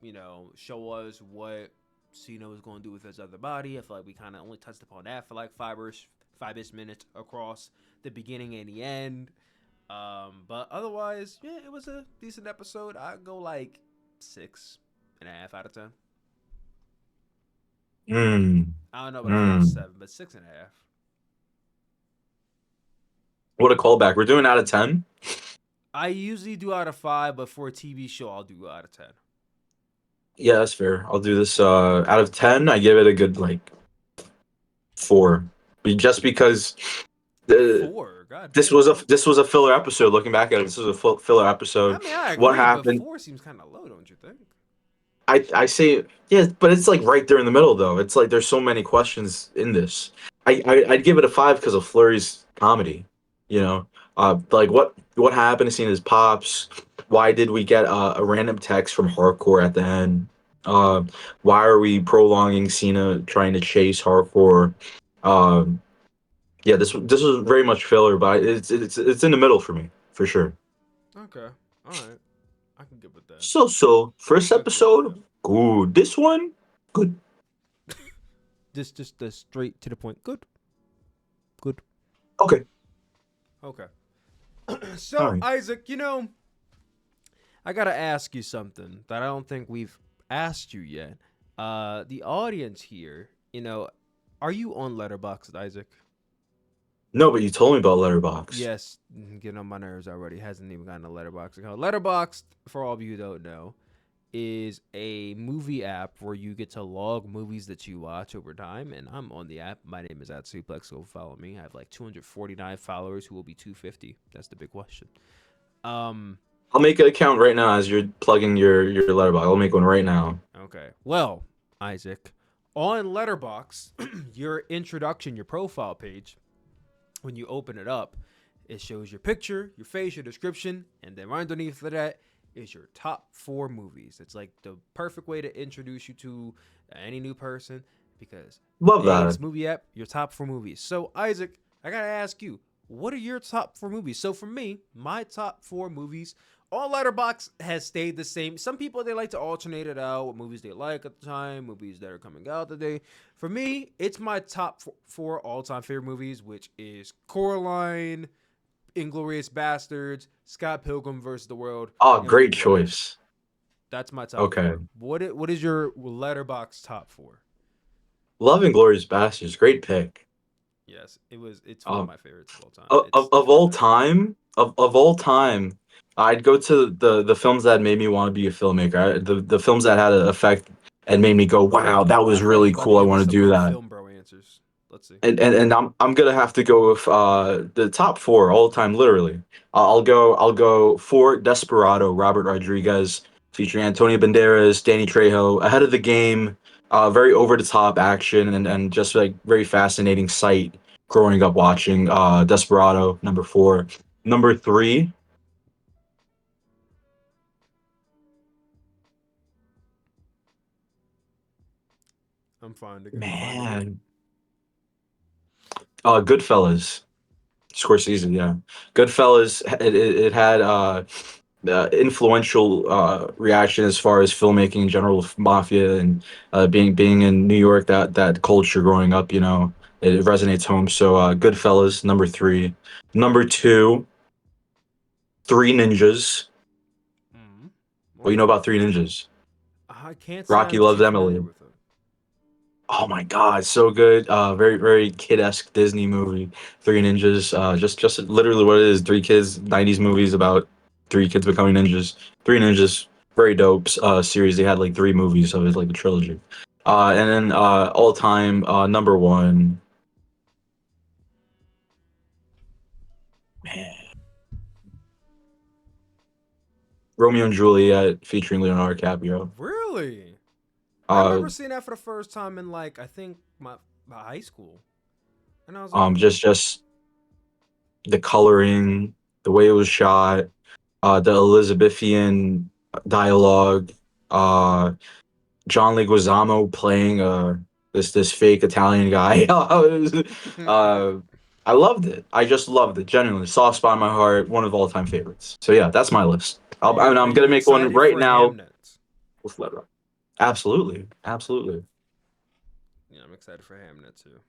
show us what Cena was going to do with his other body. I feel like we kind of only touched upon that for like five-ish minutes across the beginning and the end. But otherwise, yeah, it was a decent episode. I'd go like 6.5 out of 10. Mm, I don't know about a full mm. 7, but 6.5. What a callback! We're doing out of 10. I usually do out of 5, but for a TV show, I'll do out of 10. Yeah, that's fair. I'll do this. Out of 10, I give it a good like 4, just because the 4, god this damn. was a filler episode. Looking back at it, this was a filler I episode. mean, I What agree, but happened? 4 seems kind of low, don't you think? I say yeah, but it's like right there in the middle though. It's like there's so many questions in this. I'd give it a 5 because of Flurry's comedy. You know, like what happened to seeing his pops? Why did we get a random text from Hardcore at the end? Uh, why are we prolonging Cena trying to chase Hardcore? Um, yeah, this was very much filler, but it's in the middle for me for sure. Okay. All right. I can get with that. So first Good, yeah. episode, good. This one, good. Just the straight to the point. Good. Good. Okay, Okay. all So, right. Isaac, I got to ask you something that I don't think we've asked you yet. The audience here, are you on Letterboxd, Isaac? No, but you told me about Letterbox. Yes, getting on my nerves already. Hasn't even gotten a Letterboxd account. Letterboxd, for all of you who don't know, is a movie app where you get to log movies that you watch over time. And I'm on the app. My name is at Sooplex. So follow me. I have like 249 followers who will be 250. That's the big question. Um, I'll make an account right now as you're plugging your Letterbox. I'll make one right now. okay. Well, Isaac, on Letterboxd, your introduction, your profile page, when you open it up, it shows your picture, your face, your description, and then right underneath of that is your top 4 movies. It's like the perfect way to introduce you to any new person because, Love hey, that. this movie app, your top 4 movies. So, Isaac, I got to ask you, what are your top 4 movies? So, for me, my top 4 movies, all Letterbox has stayed the same. Some people, they like to alternate it out with movies they like at the time, movies that are coming out today. For me, it's my top 4 all-time favorite movies, which is Coraline, Inglorious Bastards, Scott Pilgrim vs. the World, Oh, and great Weak Williams. choice. That's my top Okay. 4. What is your Letterbox top 4? Love and Glorious Bastards. Great pick. Yes, it's one of Um, my favorites of all time. of, It's of, of definitely all better than that. time, of all time, I'd go to the films that made me want to be a filmmaker. The films that had an effect and made me go, wow, that I was thought you really was about to cool. I give me want to some do like that. film bro answers. Let's see. And I'm gonna have to go with the top 4 all time, literally. I'll go for Desperado, Robert Rodriguez, featuring Antonio Banderas, Danny Trejo, Ahead of the Game, Very over the top action and just like very fascinating sight growing up watching Desperado number 4. Number 3, I'm finding it. I'm finding it. man, Goodfellas. Scorsese, yeah. Goodfellas, it had influential reaction as far as filmmaking in general of mafia and being in New York, that culture growing up, it resonates home. So Goodfellas, number 3. Number 2, Three Ninjas. Mm. What you What? know about Three Ninjas? I can't say Rocky I'm Loves too familiar Emily. with it. Oh my God, so good. Very very kid-esque Disney movie. Three Ninjas. Just literally what it is. Three kids. 90s movies about three kids becoming ninjas. Three Ninjas. Very dope series. They had like 3 movies, so it's like a trilogy. And then all time number 1. Man, Romeo and Juliet featuring Leonardo DiCaprio. Really? I Uh, remember seeing that for the first time in like I think my high school, and I was like, oh, just the coloring, the way it was shot, the Elizabethan dialogue, uh, John Leguizamo playing this fake Italian guy. uh, I loved it. I just loved it. Genuinely, soft spot in my heart. One of all time favorites. So yeah, that's my list. are I'm gonna you make one excited right for now. Hamnet? With Flutter. Absolutely, absolutely. Yeah, I'm excited for Hamnet too.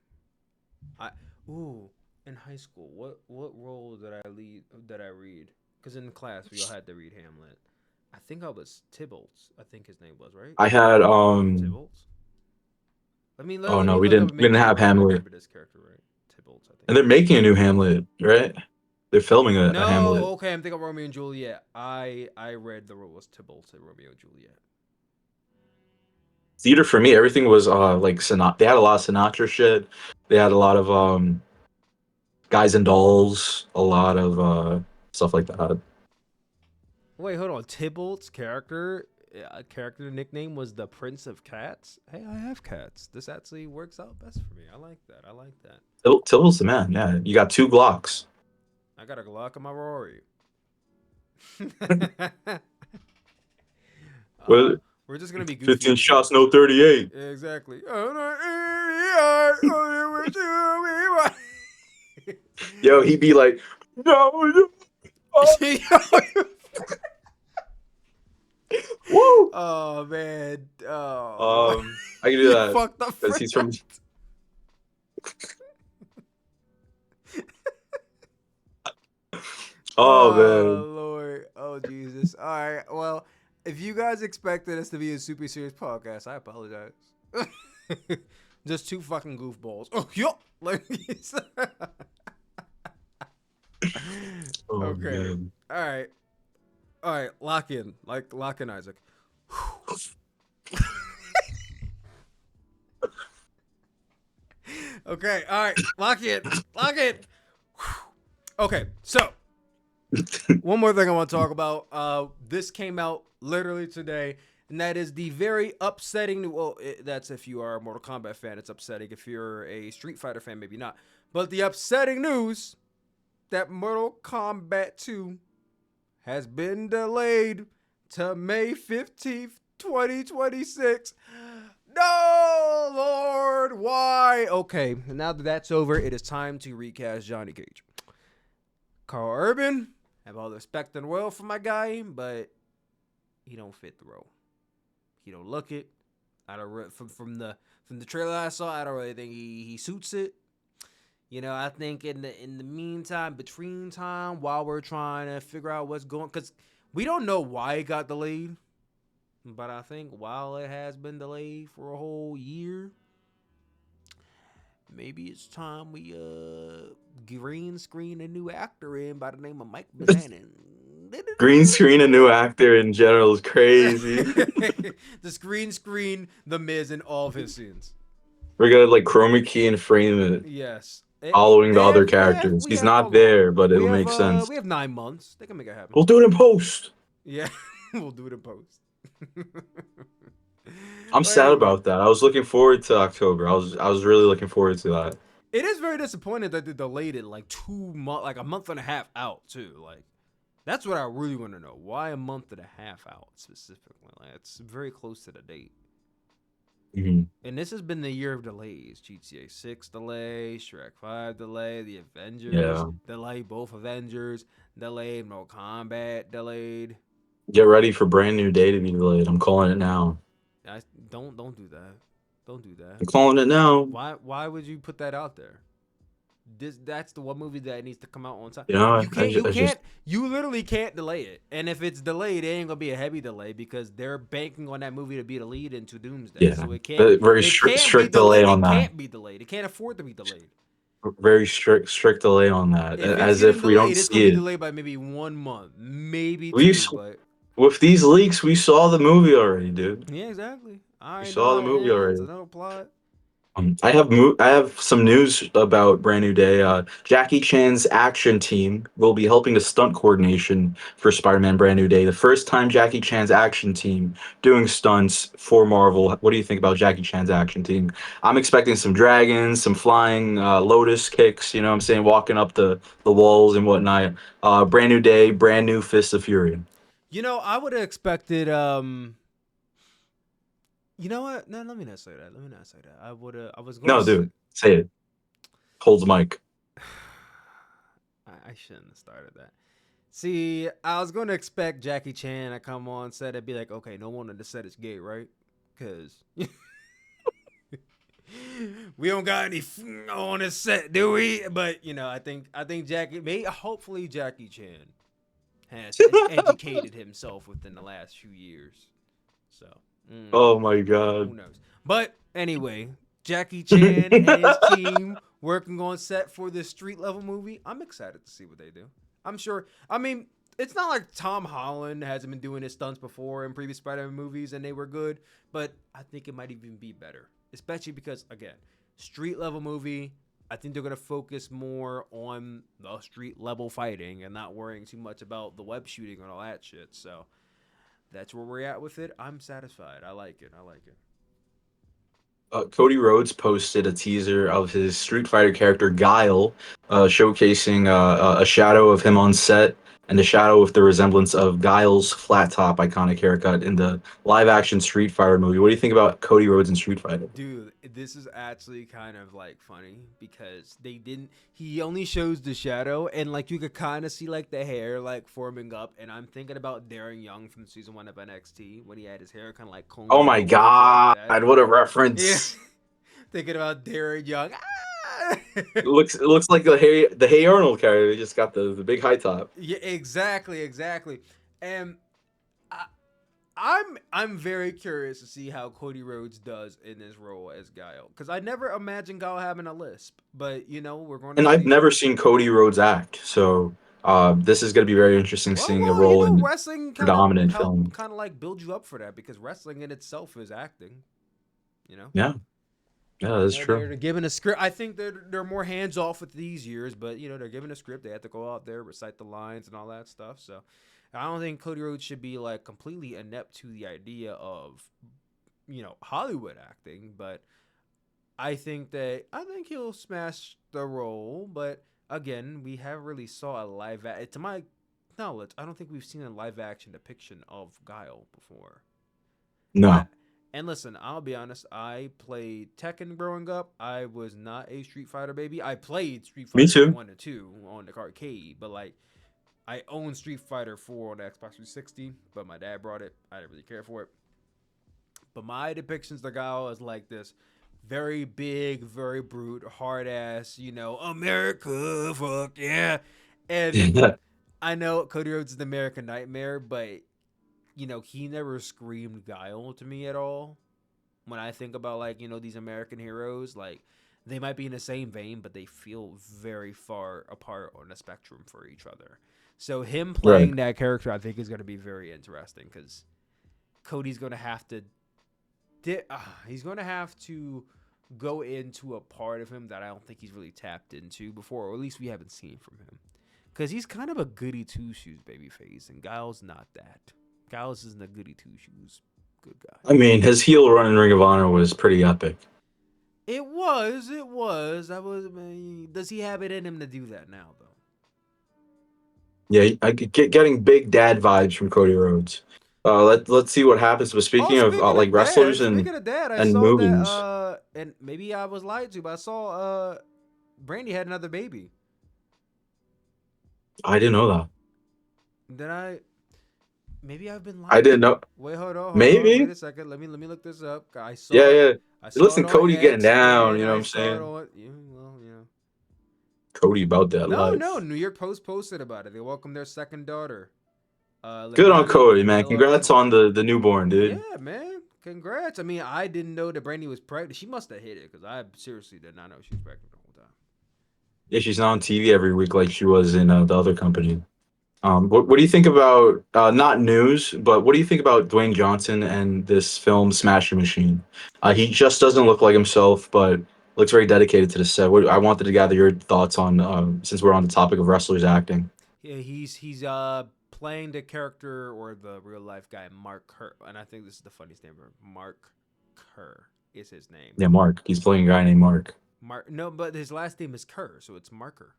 I ooh in high school, what role did I lead? Did I read? Because in class we all had to read Hamlet. I think I was Tybalt. I think his name was right. I had Tybalt. Oh Let no, me look up and we make didn't sure have I Hamlet, remember this character right. Tybalt, I think. and they're making a new Hamlet, right? They're filming a No, Hamlet. okay, I'm thinking of Romeo and Juliet. I read the role was Tybalt in Romeo and Juliet. Theater for me, everything was like Sinatra. They had a lot of Sinatra shit. They had a lot of Guys and Dolls, a lot of stuff like that. Wait, hold on. Tybalt's character nickname was the Prince of Cats. Hey, I have cats. This actually works out best for me. I like that. I like that. Tilt's the man. Yeah, you got 2 Glocks. I got a Glock in my Rory. uh, What? we're just gonna be goofy 15 in these shots, moments. no 38. Yeah, exactly. Yo, he'd be like, no, woo. Oh man. Oh, I can do you that fucked up because for he's that. from. Oh man. Oh Lord. Oh Jesus. All right. Well, if you guys expected us to be a super serious podcast, I apologize. Just 2 fucking goofballs. Oh, yo. Like, Oh okay. man. All right. All right. Lock in. Like lock in, Isaac. Okay. All right. Lock in. Lock in. Okay. So one more thing I want to talk about. This came out literally today, and that is the very upsetting. Well, that's if you are a Mortal Kombat fan, it's upsetting. If you're a Street Fighter fan, maybe not. But the upsetting news that Mortal Kombat 2 has been delayed to May 15th, 2026. No, Lord, why? Okay, now that that's over, it is time to recast Johnny Cage. Carl Urban, have all the respect in the world for my guy, but he don't fit the role. He don't look it. I don't from the trailer I saw. I don't really think he suits it. I think in the meantime, between time, while we're trying to figure out what's going, because we don't know why it got delayed, but I think while it has been delayed for a whole year, maybe it's time we green screen a new actor in by the name of Mike Buchanan. Green screen a new actor in general is crazy. The green screen the Miz in all of his scenes. We're gonna like chroma key and frame it, Yes. following the other characters. We He's have how not long? there, but it'll make sense. We have 9 months. They can make it happen. We'll do it in post. Yeah, we'll do it in post. I'm sad Like, about that. I was looking forward to October. I was really looking forward to that. it is very disappointing that they delayed it like 2 months, like a month and a half out too. Like, that's what I really want to know. Why a month and a half out specifically? Like, it's very close to the date. Mhm. And this has been the year of delays. GTA 6 delay, Shrek 5 delay, the Avengers Yeah. delay, both Avengers delayed, Mortal Kombat delayed. Get ready for Brand New Day to be delayed. I'm calling it now. I don't do that. Don't do that. I'm calling it now. Why would you put that out there? That's the one movie that needs to come out on time. You know, You can't you I just can't you literally can't delay it. And if it's delayed, it ain't gonna be a heavy delay because they're banking on that movie to be the lead into Doomsday. yeah, So very it can't be strict delay delayed. on It that. can't be delayed. It can't afford to be delayed. Very strict delay on that. If it's As getting if we don't delayed, it's gonna see be it. delayed by maybe 1 month, maybe We two. s- But with these leaks, we saw the movie already, dude. yeah, exactly. I We already know saw how the it movie ends. I already. know the plot. I have some news about Brand New Day. Jackie Chan's action team will be helping the stunt coordination for Spider-Man Brand New Day. The first time Jackie Chan's action team doing stunts for Marvel. What do you think about Jackie Chan's action team? I'm expecting some dragons, some flying lotus kicks. You know what I'm saying? Walking up the walls and whatnot. Brand New Day, brand new Fist of Fury. I would have expected. You know what? No, let me not say that. Let me not say that. I would. I was gonna No, say. dude, say it. Hold the mic. I shouldn't have started that. See, I was gonna expect Jackie Chan to come on set and be like, "Okay, no one on the set is gay, right?" Because we don't got any on the set, do we? But I think hopefully Jackie Chan has educated himself within the last few years. So, Oh my god. who knows? But anyway, Jackie Chan and his team working on set for this street level movie. I'm excited to see what they do. I'm sure. I mean, it's not like Tom Holland hasn't been doing his stunts before in previous Spider-Man movies and they were good, but I think it might even be better, especially because again, street level movie. I think they're gonna focus more on the street level fighting and not worrying too much about the web shooting and all that shit. So that's where we're at with it. I'm satisfied. I like it. I like it. Cody Rhodes posted a teaser of his Street Fighter character Guile, showcasing a shadow of him on set and a shadow with the resemblance of Guile's flat top iconic haircut in the live action Street Fighter movie. What do you think about Cody Rhodes in Street Fighter? Dude, this is actually kind of like funny because they didn't. He only shows the shadow, and like you could kind of see like the hair like forming up. And I'm thinking about Darren Young from season 1 of NXT when he had his hair kind of like combed Oh back my and forth like god, that. what a Yeah, reference! thinking about Darren Young. Ah! It looks like the Hey Arnold character. They just got the big high top. Yeah, exactly. And I, I'm very curious to see how Cody Rhodes does in his role as Guile because I never imagined Guile having a lisp, but we're going to And I've see. never seen Cody Rhodes act, so this is going to be very interesting seeing a role Well, in wrestling kind of predominant help, film. kind of like build you up for that because wrestling in itself is acting. You know, Yeah, yeah, that's true. they're given a script. I think they're more hands off with these years, but they're given a script. They have to go out there, recite the lines and all that stuff. So I don't think Cody Rhodes should be like completely inept to the idea of Hollywood acting, but I think he'll smash the role. But again, we haven't really saw a to my knowledge, I don't think we've seen a live action depiction of Guile before. I No, and listen, I'll be honest. I played Tekken growing up. I was not a Street Fighter baby. I played Street me Fighter too. 1 and 2 on the arcade, but like I owned Street Fighter 4 on the Xbox 360, but my dad brought it. I didn't really care for it. But my depictions of Guile is like this very big, very brute, hard ass, America, fuck yeah. And Yeah. I know Cody Rhodes is the American Nightmare, but he never screamed Guile to me at all. When I think about like, these American heroes, like they might be in the same vein, but they feel very far apart on the spectrum for each other. So him Right. playing that character, I think, is going to be very interesting because Cody's going to have to he's going to have to go into a part of him that I don't think he's really tapped into before, or at least we haven't seen from him. Because he's kind of a goody two shoes baby face, and Giles not that. Giles isn't a goody two shoes Good guy. I mean, his heel run in Ring of Honor was pretty epic. It was. It was. Does he have it in him to do that now, though? Yeah, I could getting big dad vibes from Cody Rhodes. Let's see what happens. But Oh, speaking of like wrestlers speaking of dad, I and saw that. movies, And maybe I was lied to, but I saw Brandy had another baby. I didn't know that. Then I maybe I've been I lied didn't to. know. Wait, hold on. Wait Maybe. a second. Let me look this up. Yeah, yeah. I saw it Listen, on Cody getting X, down. and You know what I I'm saw it saying? on. Yeah, well, yeah. Cody about that No. life. New York Post posted about it. They welcomed their second daughter, Good on Leilani Cody, man. Congrats Leilani. on the newborn, dude. Yeah, man. Congrats. I mean, I didn't know that Brandy was pregnant. She must have hit it because I seriously did not know she was pregnant the whole time. Yeah, she's not on TV every week like she was in the other company. What do you think about not news, but what do you think about Dwayne Johnson and this film Smashing Machine? He just doesn't look like himself, but looks very dedicated to the set. I wanted to gather your thoughts on since we're on the topic of wrestlers acting. Yeah, he's playing the character or the real life guy Mark Kerr, and I think this is the funniest name ever. Mark Kerr is his name. Yeah, Mark. He's playing a guy named Mark. Mark, no, but his last name is Kerr, so it's Marker.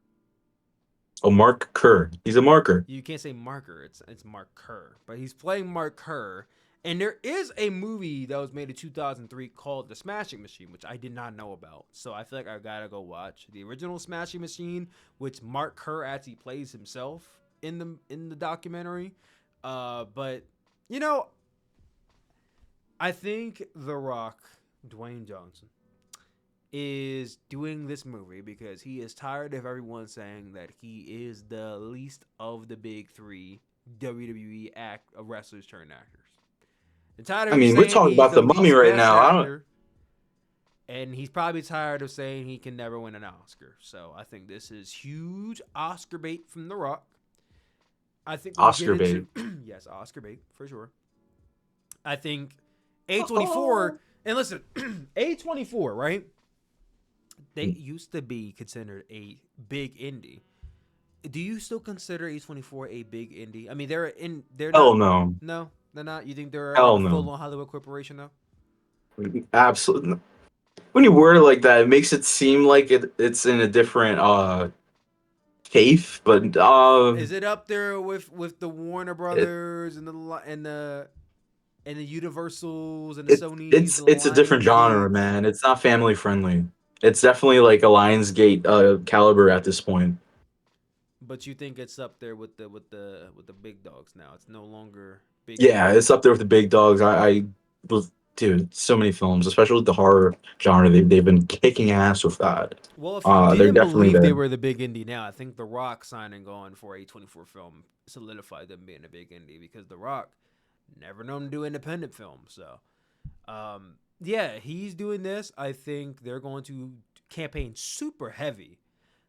Oh, Mark Kerr. He's a marker. You can't say Marker. It's Mark Kerr, but he's playing Mark Kerr. And there is a movie that was made in 2003 called The Smashing Machine, which I did not know about. So I feel like I gotta go watch the original Smashing Machine, which Mark Kerr actually plays himself in the documentary. But you know, I think The Rock, Dwayne Johnson, is doing this movie because he is tired of everyone saying that he is the least of the big three WWE wrestlers turned actors. They're tired I of him mean, we're saying talking he's about the the mummy least right best now. I don't. actor, and he's probably tired of saying he can never win an Oscar. So I think this is huge Oscar bait from The Rock. I think we'll Oscar get bait. into yes, Oscar bait for sure. I think A24 and listen, A24, right? They used to be considered a big indie. Do you still consider A24 a big indie? I mean, they're Hell not. no. No, they're not. You think they're like Hell a full no. on Hollywood corporation though? Absolutely. When you word it like that, it makes it seem like it's in a different faith, but Is it up there with the Warner it, Brothers and the Universals and the it Sonys, the it's a different genre, Lionsgates? man. It's not family friendly. It's definitely like a Lionsgate caliber at this point. But you think it's up there with the big dogs now? It's no longer big Yeah, indie. it's up there with the big dogs. I was dude, so many films, especially with the horror genre. They've been kicking ass with that. Well, if you They're didn't definitely believe they there. were the big indie now, I think The Rock signing on for A24 film solidified them being a big indie because The Rock never known to do independent films. So, yeah, he's doing this. I think they're going to campaign super heavy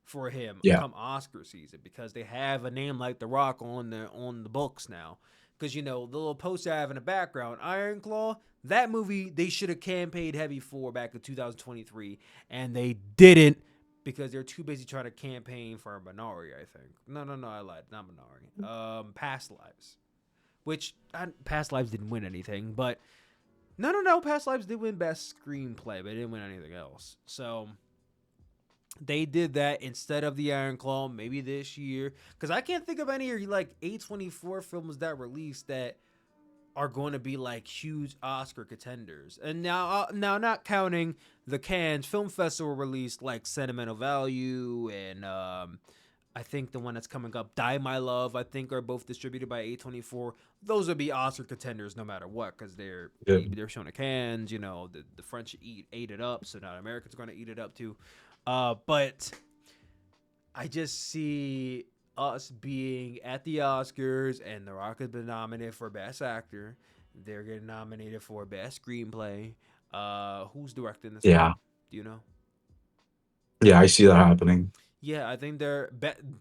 for him Yeah, come Oscar season because they have a name like The Rock on the books now. Because the little poster I have in the background, Iron Claw, that movie they should have campaigned heavy for back in 2023, and they didn't because they're too busy trying to campaign for Minari. I think no, I lied, not Minari. Past Lives, which Past Lives didn't win anything, but no, Past Lives did win Best Screenplay, but it didn't win anything else. So they did that instead of the Iron Claw maybe this year because I can't think of any like A24 films that released that are going to be like huge Oscar contenders. And now not counting the Cannes Film Festival released like Sentimental Value and I think the one that's coming up, Die My Love, I think are both distributed by A24. Those would be Oscar contenders no matter what because yeah, they're shown at Cannes. The French ate it up, so now Americans are going to eat it up too. But I just see us being at the Oscars, and The Rock has been nominated for Best Actor. They're getting nominated for Best Screenplay. Who's directing this yeah, film? Do you know? yeah. I see that happening Yeah, I think they're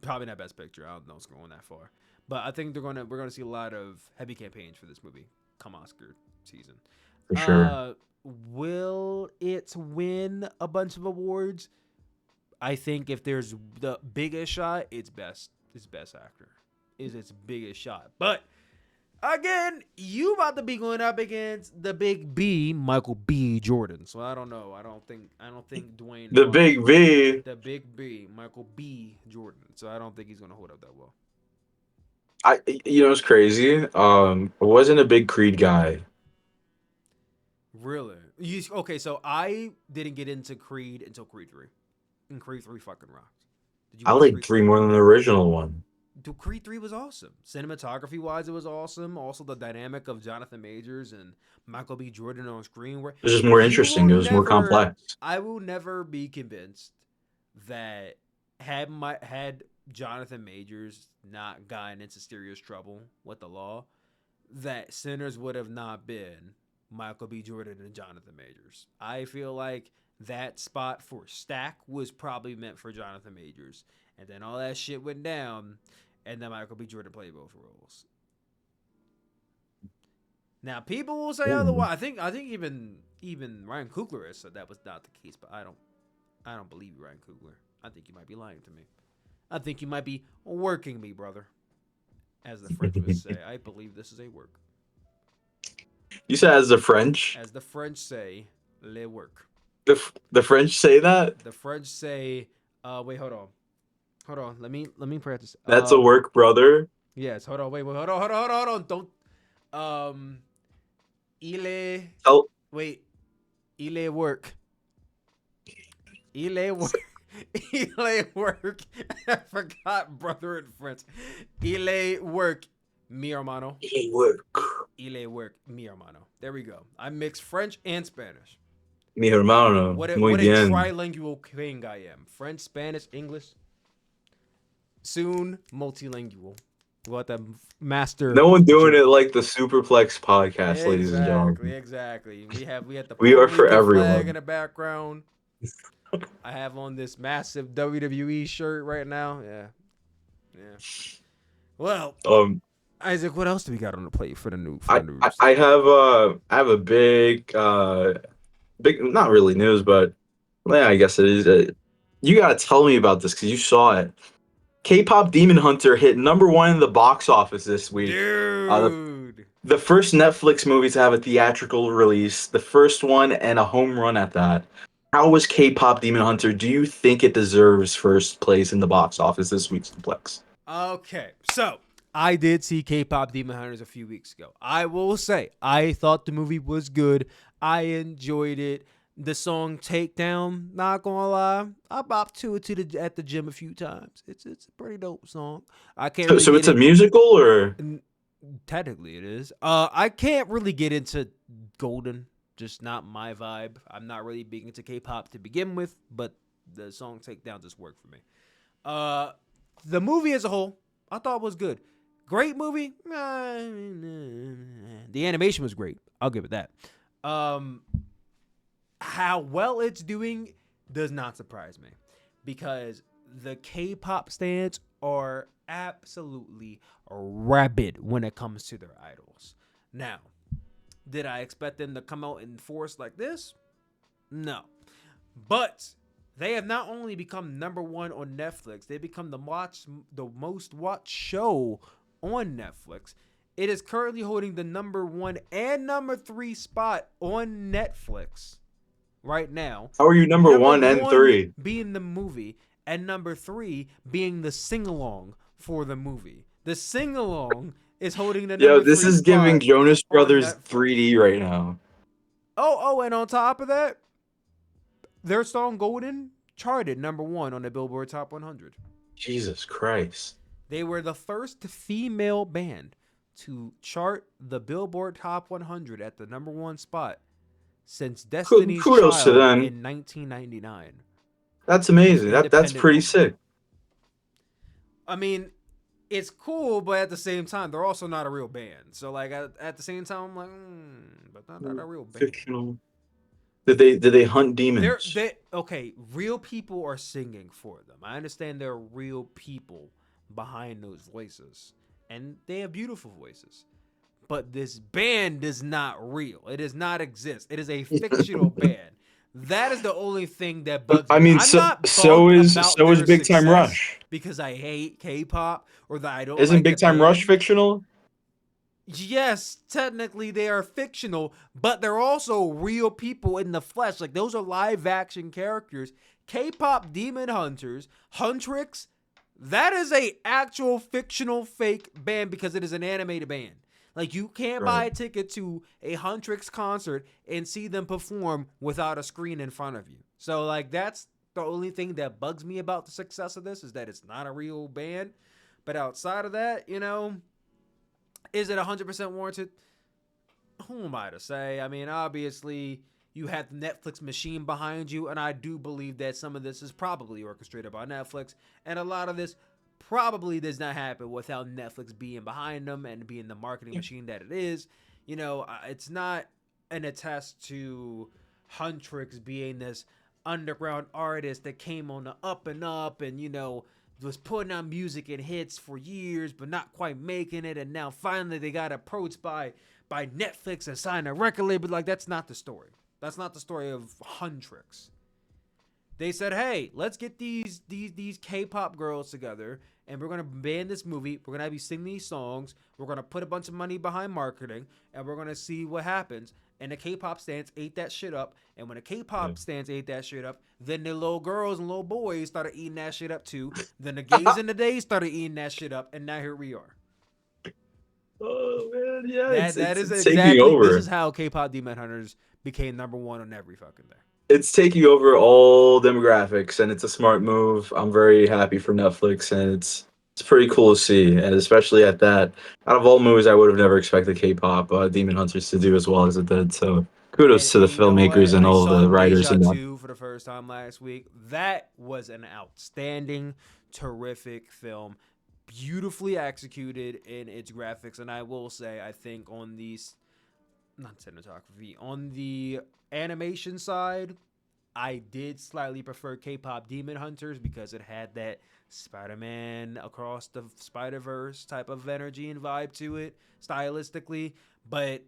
probably not Best Picture. I don't know it's going that far, but I think we're gonna see a lot of heavy campaigns for this movie come Oscar season. for sure. Uh, will it win a bunch of awards? I think if there's the biggest shot, it's best actor is its biggest shot. But Again, you about to be going up against the big B, Michael B. Jordan. So I don't know. I don't think Dwayne. The big V. The big B, Michael B. Jordan. So I don't think he's gonna hold up that well. It's crazy. I wasn't a big Creed guy. Really? Okay, so I didn't get into Creed until Creed 3. And Creed 3 fucking rocked. Did you I watch like Creed 3 more than the original one. Dude, Creed 3 was awesome. Cinematography wise, it was awesome. Also, the dynamic of Jonathan Majors and Michael B. Jordan on screen were. It was just more interesting. It was more complex. I will never be convinced that had Jonathan Majors not gotten into serious trouble with the law, that Sinners would have not been Michael B. Jordan and Jonathan Majors. I feel like that spot for Stack was probably meant for Jonathan Majors. And then all that shit went down, and then Michael B. Jordan played both roles. Now people will say otherwise. I think even Ryan Coogler has said that was not the case, but I don't believe you, Ryan Coogler. I think you might be lying to me. I think you might be working me, brother. As the French would say, I believe this is a work. You said as the French? As the French say, le work. The French say that? The French say, wait, hold on. Hold on. Let me practice. That's a work, brother. Yes. Hold on. Wait. Hold on. Don't. Il work. Il work. Il work. I forgot, brother, in French. Il work, mi hermano. Il work. Il work, mi hermano. There we go. I mix French and Spanish. Mi hermano. What a bien. trilingual king I am. French, Spanish, English. Soon multilingual. What the master? No one doing it like the Sooplex podcast, ladies and gentlemen. Exactly. We have the we are for everyone flag in the background. I have on this massive WWE shirt right now. Yeah. Well, Isaac, what else do we got on the plate for the news? I have a big not really news, but yeah, I guess it is. You gotta tell me about this because you saw it. K-pop Demon Hunter hit #1 in the box office this week. Dude. The first Netflix movie to have a theatrical release, the first one, and a home run at that. How was K-pop Demon Hunter? Do you think it deserves first place in the box office this week's Sooplex? Okay, so I did see K-pop Demon Hunters a few weeks ago. I will say, I thought the movie was good. I enjoyed it. The song Takedown, not gonna lie, I bopped to it at the gym a few times. It's a pretty dope song. I can't. Really so it's a musical, or technically it is. I can't really get into Golden, just not my vibe. I'm not really big into K-pop to begin with, but the song Takedown just worked for me. The movie as a whole, I thought was good. Great movie. The animation was great. I'll give it that. How well it's doing does not surprise me, because the K-pop stans are absolutely rabid when it comes to their idols. Now, did I expect them to come out in force like this? No. But they have not only become #1 on Netflix, they become the most watched show on Netflix. It is currently holding the #1 and #3 spot on Netflix right now. How are you #1 and 3? Being the movie, and #3 being the sing-along for the movie. The sing-along is holding the Yo, this is giving Jonas Brothers 3D right now. Oh, and on top of that, their song Golden charted #1 on the Billboard Top 100. Jesus Christ. They were the first female band to chart the Billboard Top 100 at the #1 spot since Destiny's Kudos Child to them. in 1999. That's amazing. That's pretty sick. I mean, it's cool, but at the same time, they're also not a real band. So, like, at the same time, I'm like, but not a real band. Fictional. Did they hunt demons? Okay, real people are singing for them. I understand there are real people behind those voices, and they have beautiful voices. But this band is not real. It does not exist. It is a fictional band. That is the only thing that bugs me. I mean, so is Big Time Rush, because I hate K-pop, or that I don't. Isn't Big Time Rush fictional? yes, technically they are fictional, but they're also real people in the flesh. Like those are live action characters. K-pop Demon Hunters, Huntrix, that is a actual fictional fake band because it is an animated band. Like you can't buy Right. a ticket to a Huntrix concert and see them perform without a screen in front of you. So like that's the only thing that bugs me about the success of this is that it's not a real band. But outside of that, is it 100% warranted? Who am I to say? I mean, obviously, you have the Netflix machine behind you, and I do believe that some of this is probably orchestrated by Netflix, and a lot of this probably does not happen without Netflix being behind them and being the marketing machine that it is. It's not an attest to Huntrix being this underground artist that came on the up and up and, was putting out music and hits for years, but not quite making it. And now finally they got approached by Netflix and signed a record label. Like that's not the story. That's not the story of Huntrix. They said, "Hey, let's get these K-pop girls together, and we're gonna band this movie. We're gonna have you sing these songs. We're gonna put a bunch of money behind marketing, and we're gonna see what happens." And the K-pop stands ate that shit up. And when the Yeah. K-pop stands ate that shit up, then the little girls and little boys started eating that shit up too. Then the gays and the days started eating that shit up, and now here we are. Oh man, yeah, That it's that it's is it's taking exactly this is over. how K-pop Demon Hunters became number one on every fucking thing. It's taking over all demographics, and it's a smart move. I'm very happy for Netflix, and it's pretty cool to see, and especially at that. Out of all movies, I would have never expected K-pop Demon Hunters to do as well as it did. So And kudos to the and you know filmmakers what? and I all saw the writers Deja and that. 2 for the first time last week. That was an outstanding, terrific film. Beautifully executed in its graphics. And I will say, I think on these, not cinematography, on the animation side, I did slightly prefer K-pop Demon Hunters because it had that Spider-Man across the Spider-Verse type of energy and vibe to it stylistically. But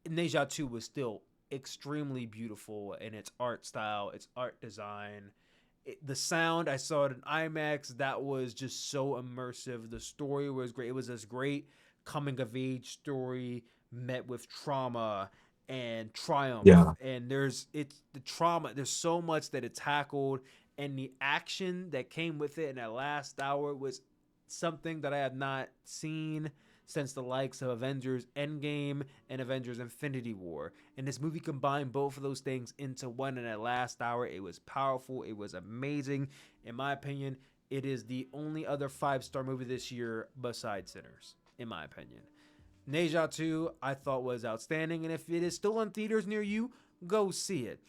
Neja 2 was still extremely beautiful in its art style, its art design. The sound, I saw it in IMAX. That was just so immersive. The story was great. It was this great coming of age story met with trauma and triumph. Yeah, And it's the trauma. There's so much that it tackled, and the action that came with it in that last hour was something that I have not seen since the likes of Avengers Endgame and Avengers Infinity War. And this movie combined both of those things into one in that last hour. It was powerful. It was amazing. In my opinion, it is the only other 5-star movie this year besides Sinners, in my opinion. Neja 2, I thought was outstanding. And if it is still in theaters near you, go see it.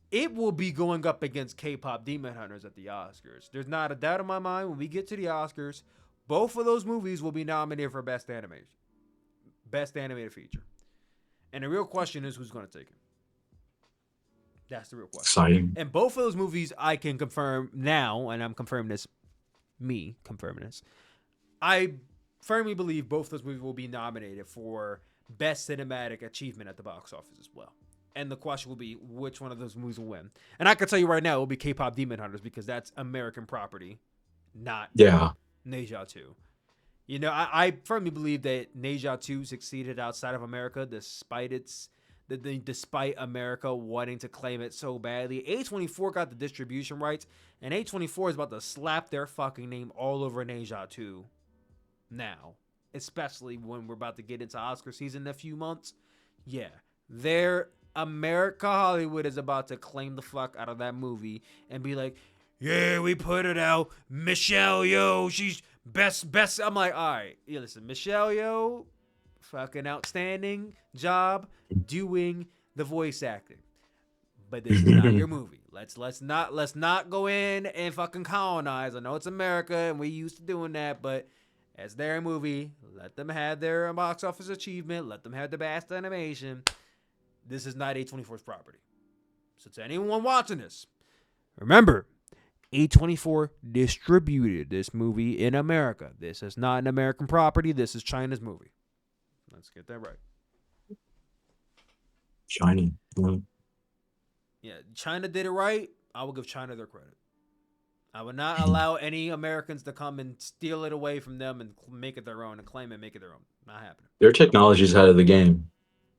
It will be going up against K-pop Demon Hunters at the Oscars. There's not a doubt in my mind when we get to the Oscars, both of those movies will be nominated for Best Animation, Best Animated Feature. And the real question is who's going to take it. That's the real question. exciting. And both of those movies I can confirm now, and I'm confirming this, me confirming this. I firmly believe both those movies will be nominated for Best Cinematic Achievement at the box office as well. And the question will be which one of those movies will win. And I can tell you right now, it will be K-pop Demon Hunters because that's American property, not Yeah, Neja 2. I firmly believe that Neja 2 succeeded outside of America despite America wanting to claim it so badly. A24 got the distribution rights, and A24 is about to slap their fucking name all over Neja 2 now, especially when we're about to get into Oscar season in a few months. Yeah, their America Hollywood is about to claim the fuck out of that movie and be like, yeah, we put it out. Michelle Yeoh, she's best. I'm like, all right, yeah, listen, Michelle Yeoh, fucking outstanding job doing the voice acting. But this is not your movie. Let's not go in and fucking colonize. I know it's America and we used to doing that, but as their movie, let them have their box office achievement. Let them have the best animation. This is not A24's property. So to anyone watching this, remember, A24 distributed this movie in America. This is not an American property. This is China's movie. Let's get that right. shiny. Yeah. Yeah, China did it right. I will give China their credit. I would not allow any Americans to come and steal it away from them and make it their own and claim it, make it their own. Not happening. Their technology's out of the game.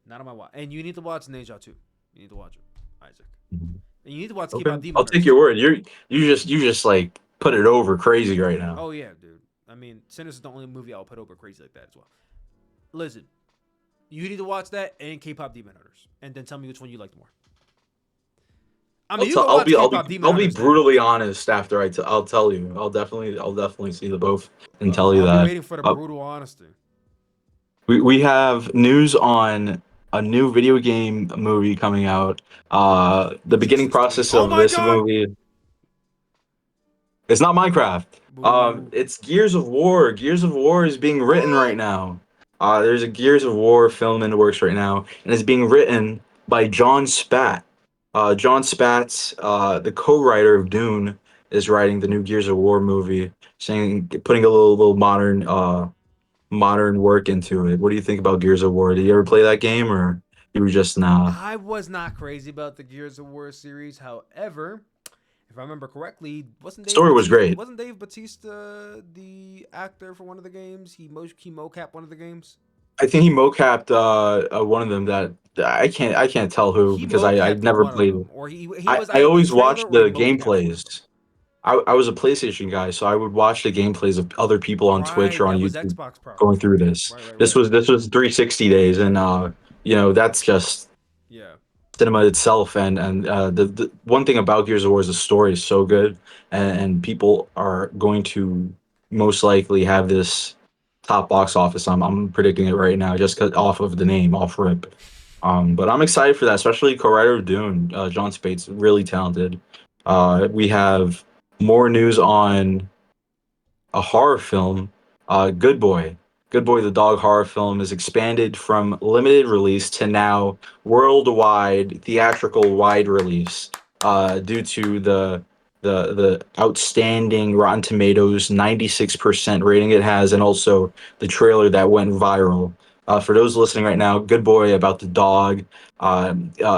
Not on my watch. And you need to watch Ninja too. You need to watch it, Isaac. And you need to watch Okay, K-pop Demon I'll take Hunters your too. word. You just like put it over crazy right now. Oh yeah, dude. I mean, Sinners is the only movie I'll put over crazy like that as well. Listen, you need to watch that and K-pop Demon Hunters, and then tell me which one you liked more. I mean, you can watch K-pop Demon I'll be Hunters now. brutally honest after I'll tell you. I'll definitely see the both and Well, tell you I'll be that. waiting for the brutal honesty. We have news on a new video game movie coming out. The beginning Jesus, dude. process Oh of my this god. movie. It's not Minecraft. Boo. It's Gears of War. Gears of War is being written right What? now. There's a Gears of War film in the works right now, and it's being written by John Spat. John Spatz, the co-writer of Dune, is writing the new Gears of War movie, saying putting a little modern work into it. What do you think about Gears of War? Did you ever play that game, or you were just nah? I was not crazy about the Gears of War series. However, if I remember correctly, Story was great. Wasn't Dave Batista the actor for one of the games? He mocap one of the games. I think he mocapped one of them that I can't tell who He because I mocapped never one of played it. them, or he was I either the always trailer watched or he the mocapped one of them. gameplays. I was a PlayStation guy, so I would watch the gameplays of other people on Twitch Right, or on that was YouTube Xbox going property. through this. Right, right, This right. was 360 days, and that's just Yeah. cinema itself. And the one thing about Gears of War is the story is so good, and people are going to most likely have this top box office. I'm predicting it right now, just 'cause, off of the name, off rip. But I'm excited for that, especially co-writer of Dune, John Spates, really talented. We have more news on a horror film, Good Boy. Good Boy, the dog horror film, is expanded from limited release to now worldwide theatrical wide release, due to the outstanding Rotten Tomatoes 96% rating it has, and also the trailer that went viral. For those listening right now, Good Boy, about the dog, a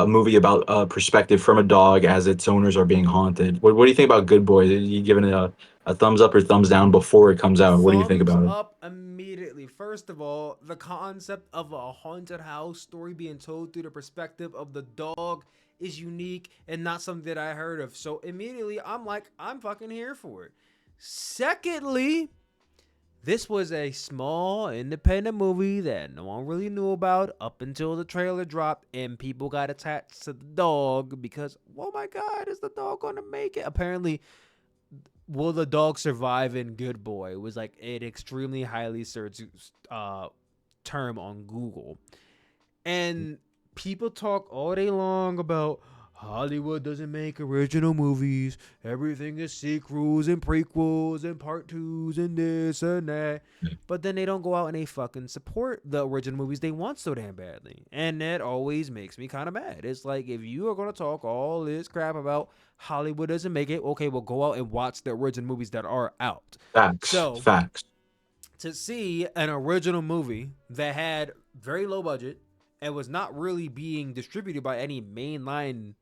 movie about a perspective from a dog as its owners are being haunted. What do you think about Good Boy? You giving it a thumbs up or thumbs down before it comes out? What do you think Thumbs about it? up immediately. First of all, the concept of a haunted house story being told through the perspective of the dog is unique and not something that I heard of. So immediately I'm like, I'm fucking here for it. Secondly, this was a small independent movie that no one really knew about up until the trailer dropped and people got attached to the dog because, oh my god, is the dog gonna make it? Apparently, will the dog survive in Good Boy? It was like an extremely highly searched term on Google. And people talk all day long about Hollywood doesn't make original movies. Everything is sequels and prequels and part twos and this and that. But then they don't go out and they fucking support the original movies they want so damn badly. And that always makes me kind of mad. It's like, if you are going to talk all this crap about Hollywood doesn't make it, okay, well, go out and watch the original movies that are out. Facts, So, facts. to see an original movie that had very low budget and was not really being distributed by any mainline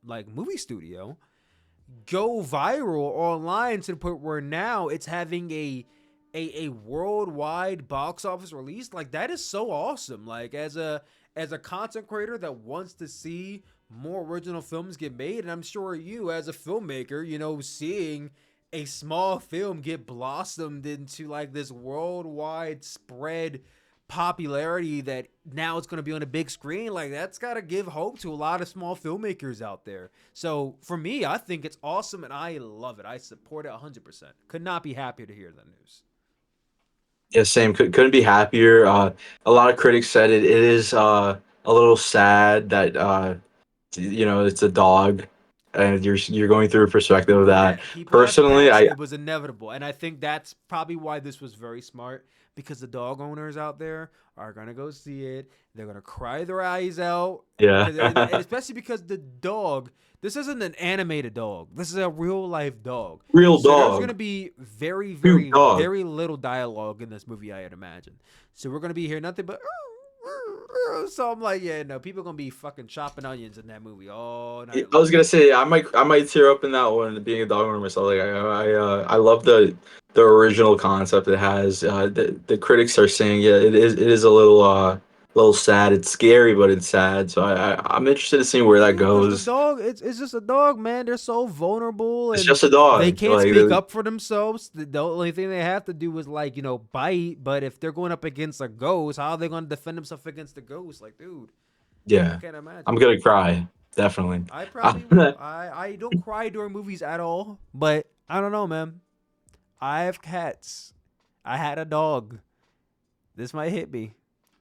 like movie studio go viral online to the point where now it's having a worldwide box office release, like that is so awesome. Like as a content creator that wants to see more original films get made, and I'm sure you as a filmmaker, seeing a small film get blossomed into like this worldwide spread popularity that now it's going to be on a big screen, like that's got to give hope to a lot of small filmmakers out there. So for me, I think it's awesome and I love it. I support it 100%. Could not be happier to hear that news. Yeah, same. Couldn't be happier. A lot of critics said it is a little sad that it's a dog, and you're going through a perspective of that. People had Personally, pets, I it was inevitable, and I think that's probably why this was very smart, because the dog owners out there are gonna go see it, they're gonna cry their eyes out, yeah. because and especially because the dog, this isn't an animated dog, this is a real life dog. Real So there's dog. gonna be very Cute very dog. very little dialogue in this movie, I'd imagine. So we're gonna be hearing nothing but So I'm like, yeah, no, people gonna be fucking chopping onions in that movie all night I long. was gonna say I might tear up in that one, being a dog owner myself. Like I love the original concept it has. The critics are saying, yeah, it is a little sad. It's scary, but it's sad. So I'm interested in seeing where that Yeah, because the goes. dog, it's just a dog, man. They're so vulnerable It's and just a they dog. can't Like speak up for themselves. The only thing they have to do is like bite. But if they're going up against a ghost, how are they going to defend themselves against the ghost? Like, dude, I yeah, can't I'm imagine. gonna cry definitely. I probably will. I don't cry during movies at all, but I don't know, man. I have cats. I had a dog. This might hit me.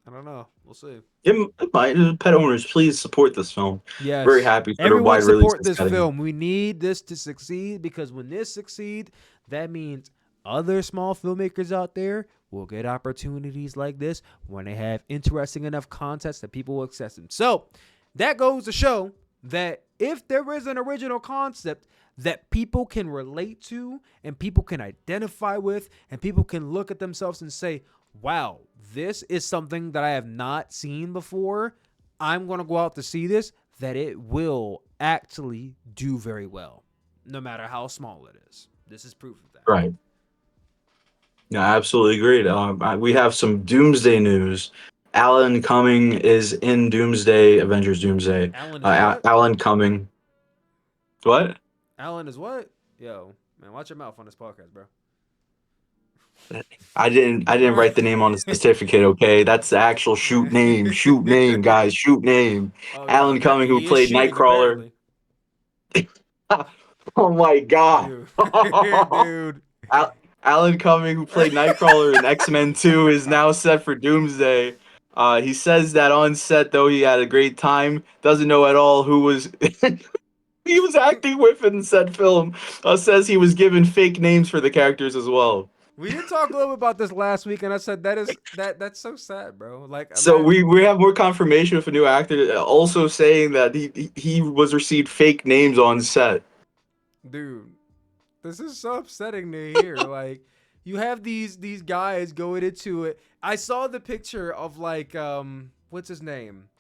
I don't know. We'll see. Pet owners, please support this film. Very Yes. happy for the Everyone wide release support it's this getting. film. We need this to succeed because when this succeeds, that means other small filmmakers out there will get opportunities like this when they have interesting enough concepts that people will access them. So that goes to show that if there is an original concept that people can relate to and people can identify with and people can look at themselves and say, wow, this is something that I have not seen before. I'm going to go out to see this, that it will actually do very well, no matter how small it is. This is proof of that. Right. No, absolutely agreed. We have some Doomsday news. Alan Cumming is in Doomsday, Avengers Doomsday. Alan is what? Alan Cumming. What? Alan is what? Yo, man, watch your mouth on this podcast, bro. I didn't write the name on the certificate. Okay, that's the actual shoot name. Shoot name, guys. Shoot name. Oh yeah, Alan Cumming, who he is played shooting Nightcrawler. apparently, Oh my god. dude. Dude. Al- Alan Cumming, who played Nightcrawler in X-Men 2, is now set for Doomsday. He says that on set, though, he had a great time. Doesn't know at all who was he was acting with in said film. Says he was given fake names for the characters as well. We did talk a little bit about this last week, and I said that's so sad, bro. Like So imagine, we have more confirmation of a new actor, also saying that he was received fake names on set. dude. This is so upsetting to hear. Like, you have these guys going into it. I saw the picture of like what's his name?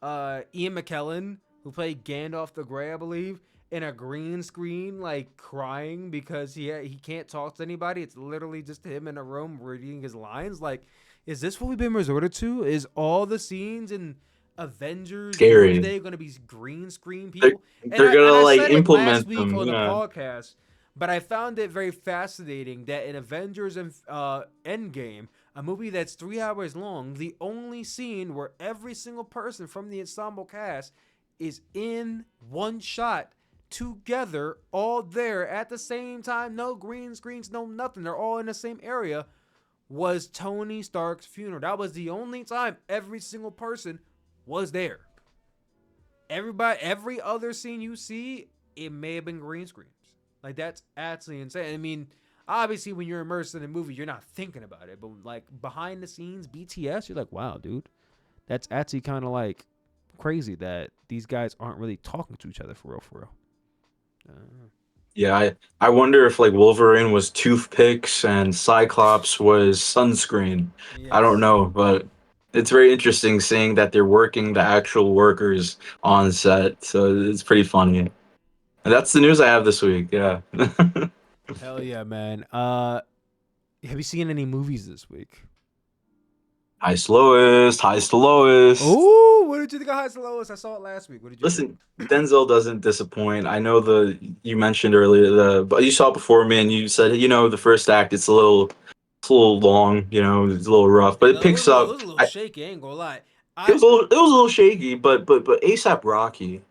Ian McKellen, who played Gandalf the Grey, I believe, in a green screen, like crying because he can't talk to anybody. It's literally just him in a room reading his lines. Like, is this what we've been resorted to? Is all the scenes in Avengers Scary. Doomsday going to be green screen They're, people? And they're I gonna like said it last implement week them. on the Yeah. podcast, but I found it very fascinating that in Avengers and Endgame, a movie that's 3 hours long, the only scene where every single person from the ensemble cast is in one shot together, all there at the same time, no green screens, no nothing, they're all in the same area, was Tony Stark's funeral. That was the only time every single person was there. Everybody, every other scene you see, it may have been green screens. Like, that's absolutely insane. I mean, obviously, when you're immersed in a movie, you're not thinking about it. But, like, behind the scenes, BTS, you're like, wow, dude. That's actually kind of, like, crazy that these guys aren't really talking to each other for real, for real. Yeah, I wonder if like Wolverine was toothpicks and Cyclops was sunscreen. I don't Yes. know, but it's very interesting seeing that they're working the actual workers on set. So it's pretty funny. And that's the news I have this week. Yeah. Hell yeah, man. Have you seen any movies this week? Highest to lowest, highest to lowest. Oh, what did you think of High Lois? I saw it last week. What did you think? Listen, Denzel doesn't disappoint. I know you mentioned earlier but you saw it before me and you said, the first act it's a little long, it's a little rough, but It it picks was, it up. was a little shaky. I ain't gonna lie. It was a little shaky, but ASAP Rocky,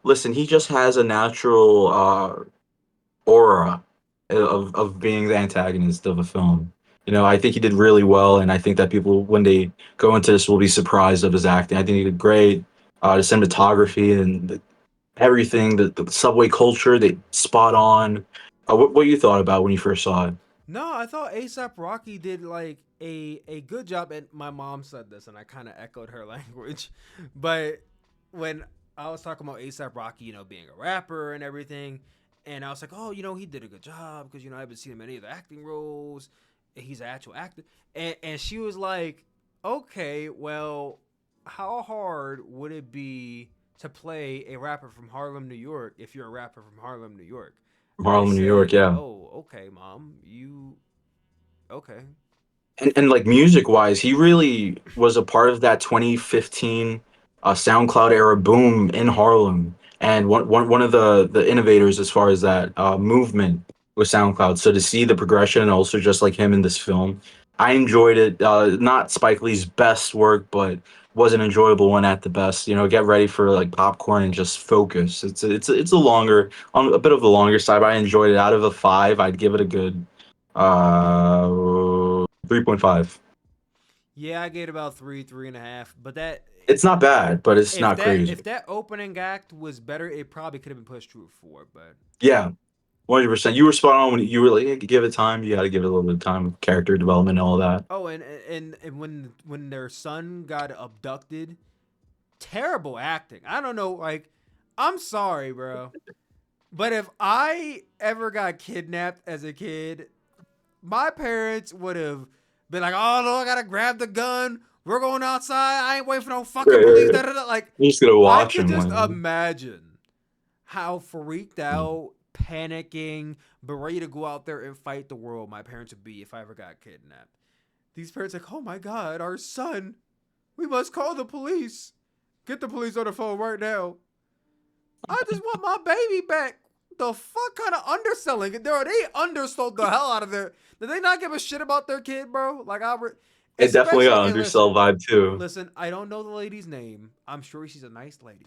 listen, he just has a natural aura of being the antagonist of a film. I think he did really well, and I think that people, when they go into this, will be surprised of his acting. I think he did great. The cinematography and everything, the subway culture, they spot on. What you thought about when you first saw it? No, I thought ASAP Rocky did like a good job. And my mom said this, and I kind of echoed her language. But when I was talking about ASAP Rocky, being a rapper and everything, and I was like, oh, he did a good job because I haven't seen him in any of the acting roles. He's an actual actor, and she was like, okay, well, how hard would it be to play a rapper from Harlem, New York, if you're a rapper from Harlem, New York? From I Harlem, New York. say, Yeah. oh, okay, mom, you okay? And like music wise, he really was a part of that 2015 SoundCloud era boom in Harlem, and one of the innovators as far as that movement with SoundCloud. So to see the progression, and also just like him in this film, I enjoyed it. Not Spike Lee's best work, but was an enjoyable one at the best. You know, get ready for like popcorn and just focus. It's a longer, on a bit of the longer side, but I enjoyed it. Out of a five, I'd give it a good 3.5. Yeah, I get about three, 3.5. But that It's not bad, but it's not crazy. if that opening act was better, it probably could have been pushed to a 4. But Yeah, 100%. You were spot on when you were like, "Hey, give it time. You got to give it a little bit of time, character development, and all that." oh, and when their son got abducted, terrible acting. I don't know, like, I'm sorry, bro. But if I ever got kidnapped as a kid, my parents would have been like, "Oh no, I gotta grab the gun. We're going outside. I ain't waiting for no fucking Right, police." right, Da, right. da, da. Like, I'm just gonna I watch could him. just Like, imagine how freaked out, panicking, but ready to go out there and fight the world my parents would be if I ever got kidnapped. These parents like, "Oh my god, our son. We must call the police. Get the police on the phone right now. I just want my baby back." The fuck kind of underselling it? They undersold the hell out of their. Did they not give a shit about their kid, bro? Like it definitely got especially. an Hey, undersell listen, vibe too. listen. I don't know the lady's name. I'm sure she's a nice lady,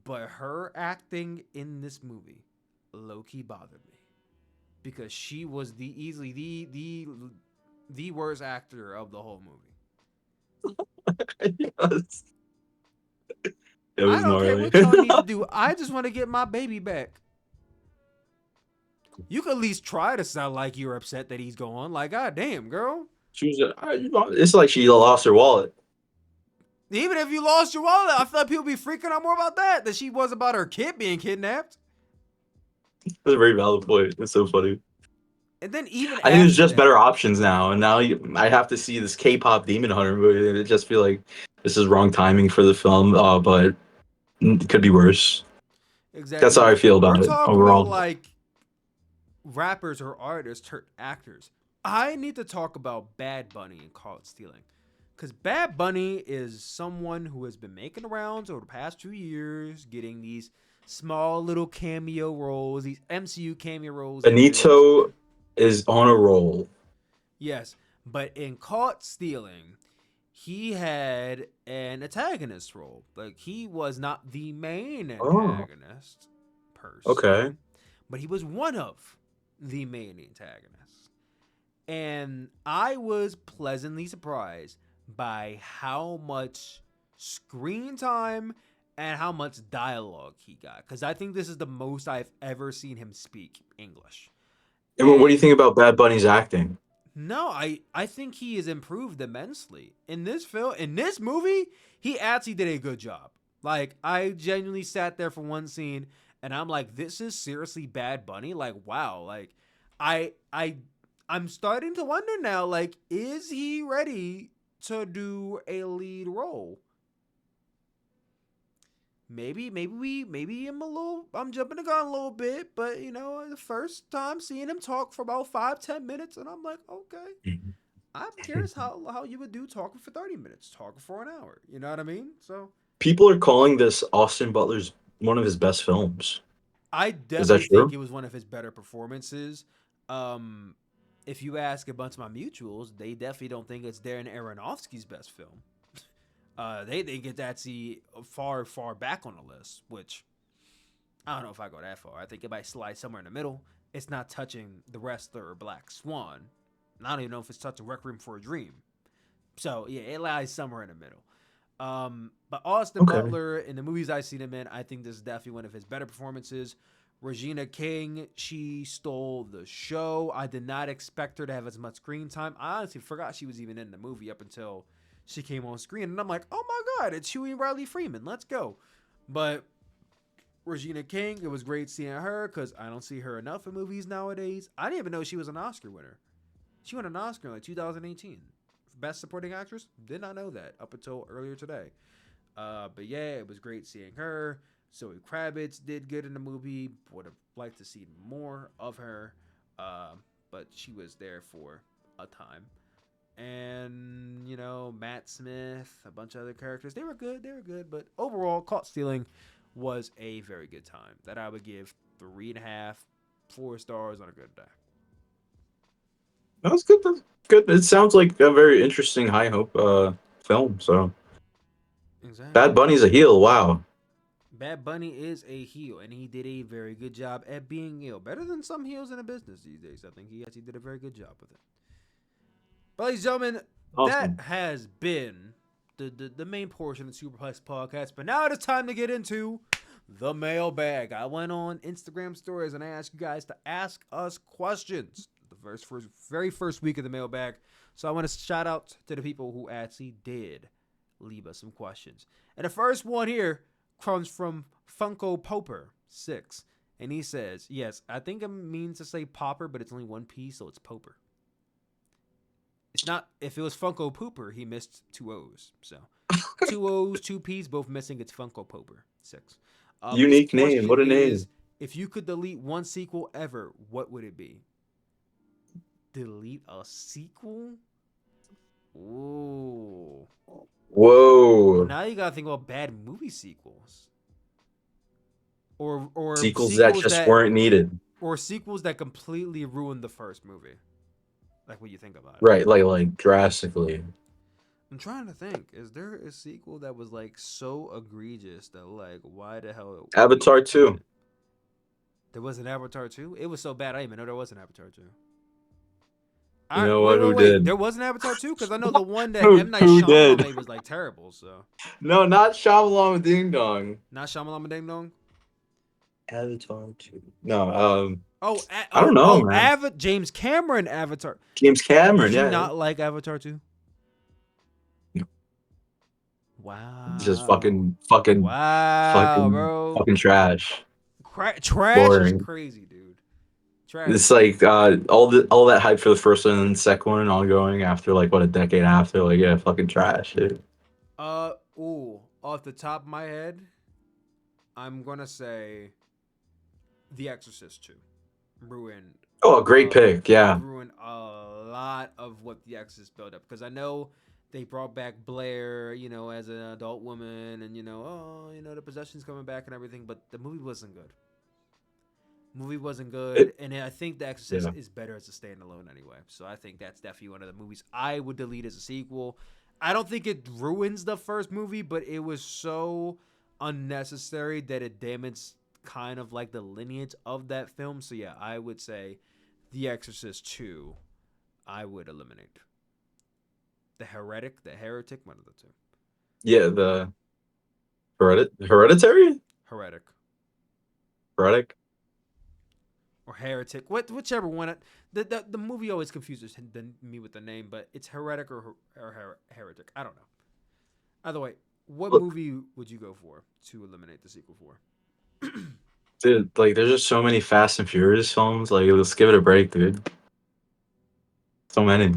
but her acting in this movie, low key bothered me because she was the easily the worst actor of the whole movie. Yes. It I was don't care gnarly. what y'all need to do. I just want to get my baby back. You could at least try to sound like you're upset that he's gone. Like, god damn, girl. She was. It's like she lost her wallet. Even if you lost your wallet, I feel like people be freaking out more about that than she was about her kid being kidnapped. That's a very valid point. It's so funny. And then even I think there's after just that, better options now, and now I have to see this K-pop Demon Hunter movie, and it just feel like this is wrong timing for the film. But it could be worse. That's exactly, how I but feel we're about it talking about overall. like rappers or artists or actors. I need to talk about Bad Bunny and Caught Stealing. Because Bad Bunny is someone who has been making the rounds over the past 2 years, getting these small little cameo roles, these MCU cameo roles in movies. Benito is on a roll. Yes, but in Caught Stealing, he had an antagonist role. Like, he was not the main Oh, antagonist per okay. se, but he was one of the main antagonists. And I was pleasantly surprised by how much screen time and how much dialogue he got. Because I think this is the most I've ever seen him speak English. And what do you And think about Bad Bunny's acting? no, I think he has improved immensely. In this film, in this movie, he actually did a good job. Like, I genuinely sat there for one scene and I'm like, this is seriously Bad Bunny? Like, wow. Like, I I I'm starting to wonder now, like, is he ready to do a lead role? Maybe I'm jumping the gun a little bit, but you know, the first time seeing him talk for about 5-10 minutes, and I'm like, okay, I'm curious how you would do talking for 30 minutes, talking for an hour. You know what I mean? So People are calling this Austin Butler's one of his best films. I Is that definitely think true? it was one of his better performances. Um, if you ask a bunch of my mutuals, they definitely don't think it's Darren Aronofsky's best film. They think it's actually far back on the list, which I don't know if I go that far. I think it might slide somewhere in the middle. It's not touching The Wrestler or Black Swan. And I don't even know if it's touching Requiem for a Dream. So yeah, it lies somewhere in the middle. But Austin Okay. Butler in the movies I've seen him in, I think this is definitely one of his better performances. Regina King, she stole the show. I did not expect her to have as much screen time. I honestly forgot she was even in the movie up until she came on screen, and I'm like, oh my god, it's Huey Riley Freeman. Let's go. But Regina King, it was great seeing her because I don't see her enough in movies nowadays. I didn't even know she was an Oscar winner. She won an Oscar in like 2018 Best Supporting Actress. Did not know that up until earlier today. But yeah, it was great seeing her. Zoe Kravitz did good in the movie. Would have liked to see more of her, but she was there for a time. And Matt Smith, a bunch of other characters. They were good. They were good. But overall, Caught Stealing was a very good time. That I would give 3.5, 4 stars on a good day. That's good. That's good. It sounds like a very interesting high hope film. So Exactly. Bad Bunny's a heel. Wow. Bad Bunny is a heel, and he did a very good job at being heel. Better than some heels in the business these days. I think he actually did a very good job with it. But ladies and gentlemen, Awesome. that has been the main portion of the Sooperplex podcast. But now it is time to get into the mailbag. I went on Instagram stories and I asked you guys to ask us questions. The very first week of the mailbag. So I want to shout out to the people who actually did leave us some questions. And the first one here comes from Funko Poper 6. And he says, yes, I think it means to say popper, but it's only one P, so it's Poper. It's not, if it was Funko Pooper, he missed 2 O's. So 2 O's, 2 P's, both missing. It's Funko Poper 6. His Unique name. question What a is, name. if you could delete one sequel ever, what would it be? Delete a sequel? Ooh. Well, Whoa. now you gotta think about bad movie sequels. Or Sequels that just weren't needed. or sequels that completely ruined the first movie. Like what you think about it. Right, like drastically. I'm trying to think. Is there a sequel that was like so egregious that like why the hell Avatar 2. There was an Avatar 2? It was so bad I didn't even know there was an Avatar 2. You know what? Who Wait. did? There was an Avatar 2? Because I know the one that Who M. Night who Shyamalan did? made was like terrible, so. No, not Shyamalan Ding Dong. Not Shyamalan Ding Dong? Avatar 2. No, I don't know, man. James Cameron Avatar. James Cameron, Did you yeah. not like Avatar 2? No, it's just Wow. Wow, bro. fucking trash. Trash is Boring. crazy, dude. Trash It's is like crazy. all that hype for the first one and the second one ongoing after like what a decade after, like yeah, fucking trash, dude. Off the top of my head, I'm gonna say The Exorcist 2. Ruined Oh, a great pick, yeah. ruined a lot of what The Exorcist built up. Because I know they brought back Blair, as an adult woman, and the possession's coming back and everything, but the movie wasn't good. And I think The Exorcist is better as a standalone anyway. So I think that's definitely one of the movies I would delete as a sequel. I don't think it ruins the first movie, but it was so unnecessary that it damaged kind of like the lineage of that film. So yeah, I would say The Exorcist 2 I would eliminate. The Heretic, one of the two. Yeah, the Hereditary? Heretic. Heretic? Or Heretic, whichever one. The movie always confuses me with the name, but it's Heretic or Heretic. I don't know. Either way, what movie would you go for to eliminate the sequel for? Dude, like there's just so many Fast and Furious films. Like let's give it a break, dude. So many.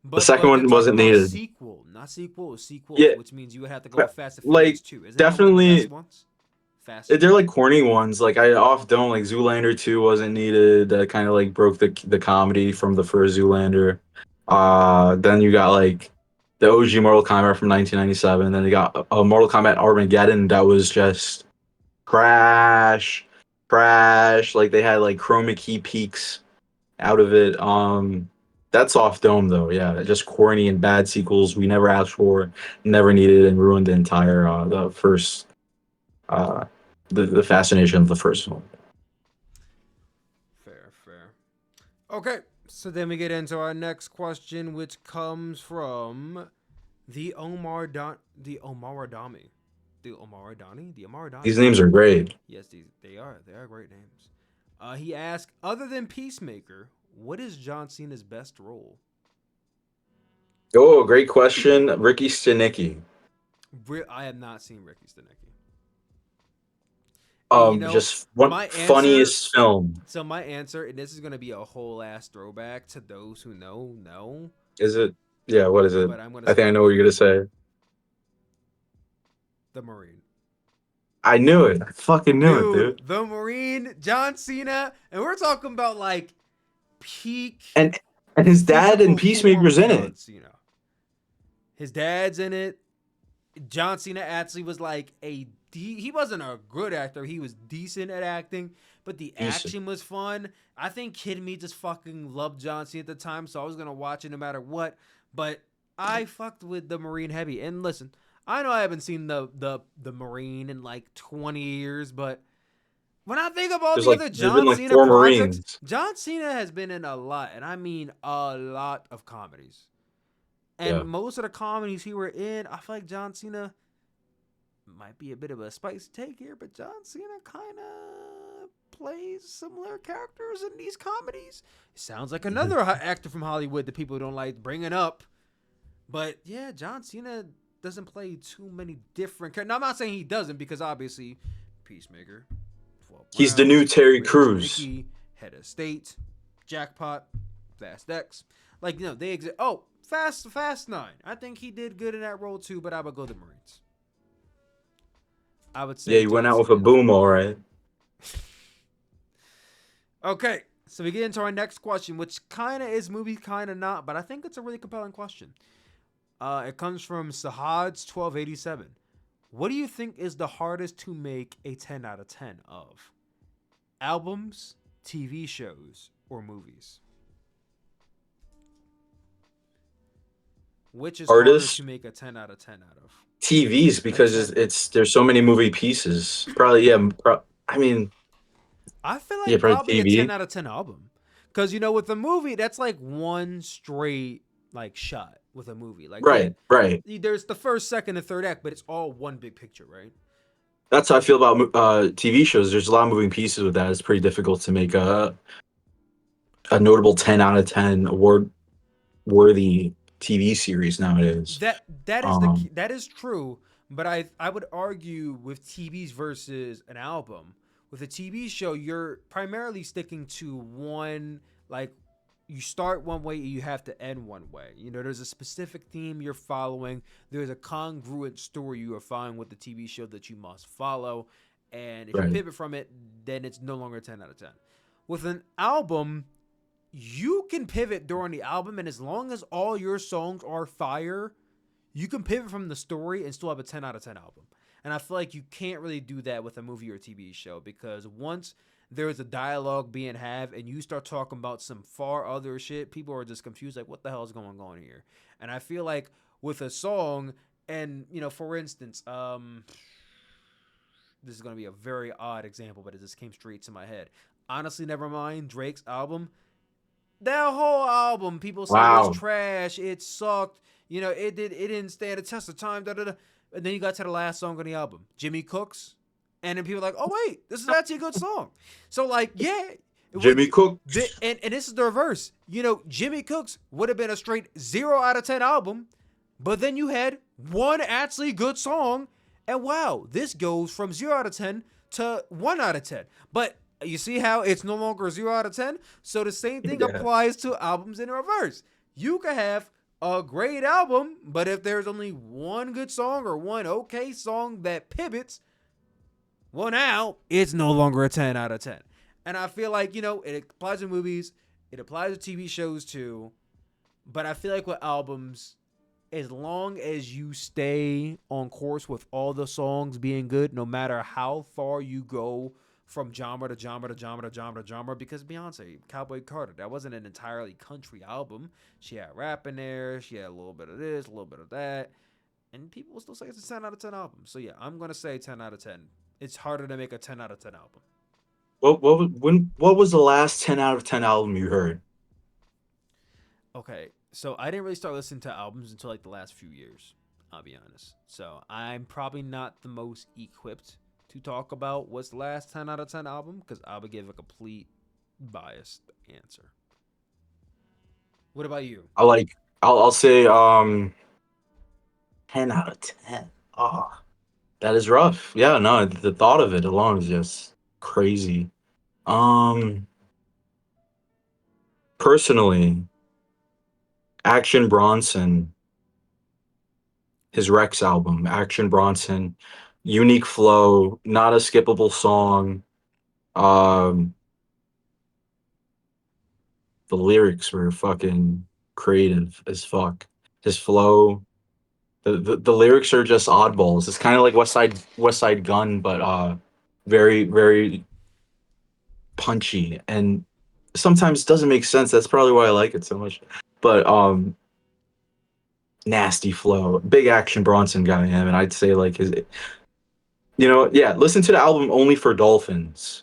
The second But they're one talking wasn't about needed. sequels, Yeah, which means you would have to go with Fast and like Furious 2. Isn't that one of the best definitely ones? Fast and they're like Furious. corny ones. Like I off don't like Zoolander 2 wasn't needed. That kind of like broke the comedy from the first Zoolander. Then you got like the OG Mortal Kombat from 1997. Then you got a Mortal Kombat Armageddon that was just crash, crash. Like they had like chroma key peaks out of it. That's off dome though. Yeah, just corny and bad sequels we never asked for, never needed, and ruined the entire the first uh the fascination of the first one. Fair. Okay, so then we get into our next question, which comes from the Omaradami. The Omaradani? These names are great. Yes, they are. They are great names. He asked, other than Peacemaker, what is John Cena's best role? Oh, great question, Ricky Stenicki. I have not seen Ricky Stenicki. And Just one my answer. funniest film. So my answer, and this is gonna be a whole ass throwback to those who know. Is it? Yeah, what is it? but I'm gonna I think I say know what you're gonna say. the Marine. I knew it. I fucking knew it, Dude, dude. the Marine, John Cena, and we're talking about like peak And his dad and physical form Peacemaker's in John it. Cena. His dad's in it. John Cena actually was like he wasn't a good actor. He was decent at acting, but the Decent. action was fun. I think Kid Me just fucking loved John Cena at the time, so I was gonna watch it no matter what. But I fucked with the Marine heavy. And listen, I know I haven't seen the Marine in like 20 years, but when I think of all There's the like other there's been John like Cena four projects, Marines. John Cena has been in a lot, and I mean a lot of comedies. And Yeah. most of the comedies he were in, I feel like John Cena might be a bit of a spicy take here, but John Cena kind of plays similar characters in these comedies. It sounds like another actor from Hollywood that people don't like bringing up. But yeah, John Cena doesn't play too many different characters. Now, I'm not saying he doesn't because obviously Peacemaker, 12 He's the rounds, new Terry Rage Crews. Mickey, Head of State, Jackpot, Fast X. Like, you know, they exist. Oh, Fast 9. I think he did good in that role too, but I would go the Marines. I would Yeah, say he went John out with Cena a is the boom, Marine. all right. Okay, so we get into our next question, which kind of is movie, kind of not, but I think it's a really compelling question. It comes from Sahad's 1287. What do you think is the hardest to make a 10 out of 10 of? Albums, TV shows, or movies? Which is harder to Artists, make a 10 out of 10 out of? TVs Makes because sense. it's there's so many movie pieces. Probably yeah. I mean I feel yeah, like probably probably a 10 TV. out of 10 album. Because, you know, with a movie, that's like one straight, like, shot with a movie. Like, yeah, Right, right. there's the first, second, and third act, but it's all one big picture, right? That's how I feel about TV shows. There's a lot of moving pieces with that. It's pretty difficult to make a notable 10 out of 10 award worthy TV series nowadays. Um, That is true, but I would argue with TVs versus an album. With a TV show, you're primarily sticking to one, like, you start one way and you have to end one way. You know, there's a specific theme you're following. There's a congruent story you are following with the TV show that you must follow. And if you right. pivot from it, then it's no longer a 10 out of 10. With an album, you can pivot during the album, and as long as all your songs are fire, you can pivot from the story and still have a 10 out of 10 album. And I feel like you can't really do that with a movie or TV show, because once there's a dialogue being had and you start talking about some far other shit, people are just confused, like, what the hell is going on here? And I feel like with a song, and, you know, for instance, this is going to be a very odd example, but it just came straight to my head. Honestly, never mind, Drake's album. That whole album, people say was Wow. trash. It sucked. You know, it didn't stand the test of time. Da, da, da. And then you got to the last song on the album, Jimmy Cooks, and then people are like, oh wait, this is actually a good song. So like, yeah, Jimmy Cook. and this is the reverse. You know, Jimmy Cooks would have been a straight 0 out of 10 album, but then you had one actually good song, and wow, this goes from 0 out of 10 to 1 out of 10. But you see how it's no longer 0 out of 10? So the same thing Yeah. applies to albums in reverse. You can have a great album, but if there's only one good song or one okay song that pivots, well, now it's no longer a 10 out of 10. And I feel like, you know, it applies to movies, it applies to TV shows too. But I feel like with albums, as long as you stay on course with all the songs being good, no matter how far you go from genre to genre to genre to genre to genre, because Beyonce, Cowboy Carter, that wasn't an entirely country album. She had rap in there, she had a little bit of this, a little bit of that, and people will still say it's a 10 out of 10 album. So yeah, I'm going to say 10 out of 10. It's harder to make a 10 out of 10 album. What was the last 10 out of 10 album you heard? Okay, so I didn't really start listening to albums until like the last few years, I'll be honest. So I'm probably not the most equipped to talk about what's the last 10 out of 10 album, because I would give a complete biased answer. What about you? I like I'll say 10 out of 10. Oh, that is rough. Yeah, no, the thought of it alone is just crazy. Um Personally, Action Bronson, his Rex album, Action Bronson, unique flow, not a skippable song. Um, the lyrics were fucking creative as fuck. His flow, the lyrics are just oddballs. It's kind of like West Side Gun, but very very punchy and sometimes doesn't make sense. That's probably why I like it so much. But nasty flow, big Action Bronson guy, him, and I'd say like his, yeah. Listen to the album Only for Dolphins.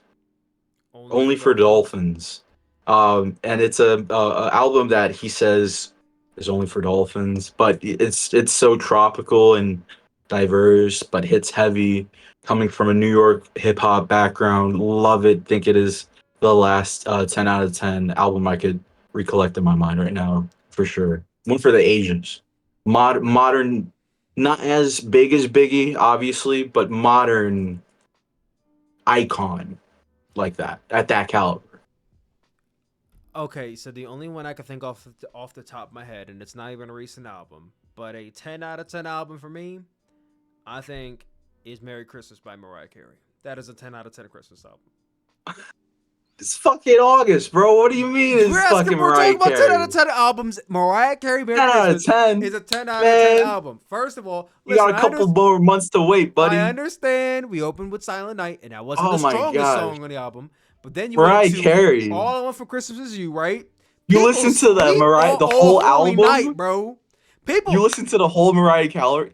Only for Only for Dolphins. Dolphins. And it's a album that he says is only for dolphins, but it's so tropical and diverse, but hits heavy. Coming from a New York hip hop background, love it. Think it is the last 10 out of 10 album I could recollect in my mind right now for sure. One for the Asians, modern, not as big as Biggie, obviously, but modern icon like that at that caliber. Okay, so the only one I can think off the top of my head, and it's not even a recent album, but a 10 out of 10 album for me, I think, is Merry Christmas by Mariah Carey. That is a 10 out of 10 Christmas album. It's fucking August, bro. What do you mean We're it's asking, fucking we're talking Mariah about 10 out Carey? of 10 albums. Mariah Carey Merry 10 out of Christmas 10? is a 10 out of 10 Man, album. First of all, you got listen, a couple more months to wait, I buddy. understand we opened with Silent Night, and that wasn't Oh the my strongest gosh. song on the album. But then you went Mariah into Carey. All I Want for Christmas Is You, right? You People listen to sleep on the Oh whole Holy Night, album? bro. You People, listen to the whole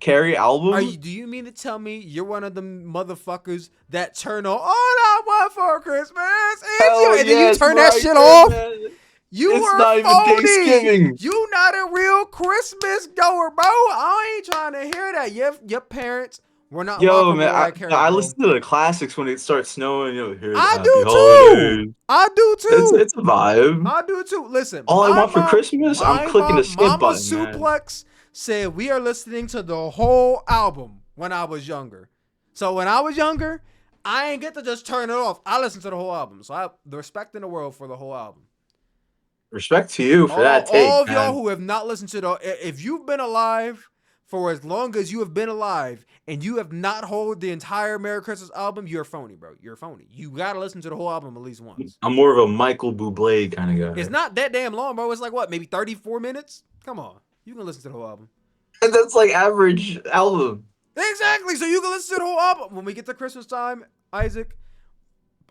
Carey album? do you mean to tell me you're one of the motherfuckers that turn on All I Want for Christmas Is You, Hell and then you yes, turn that Mariah shit Carey, off? man. You It's were not even phony. Thanksgiving. You not a real Christmas goer, bro. I ain't trying to hear that. Your parents were not Yo, rocking man, Mariah Carey, I bro. listen to the classics when it starts snowing. Here's I Happy do too. Holidays. I do It's too. a vibe. I do too. Listen, All I want for Christmas, I'm clicking the skip Mama button, man. Sooplex said we are listening to the whole album when I was younger. So when I was younger, I ain't get to just turn it off. I listened to the whole album. So I have the respect in the world for the whole album. Respect to you for that All take, of y'all man. who have not listened to if you've been alive for as long as you have been alive and you have not heard the entire Merry Christmas album, you're a phony, bro. You're a phony. You gotta listen to the whole album at least once. I'm more of a Michael Bublé kind of It's guy. not that damn long, bro. It's like what, maybe 34 minutes? Come on. You can listen to the whole album. And that's like average album. Exactly. So you can listen to the whole album. When we get to Christmas time, Isaac,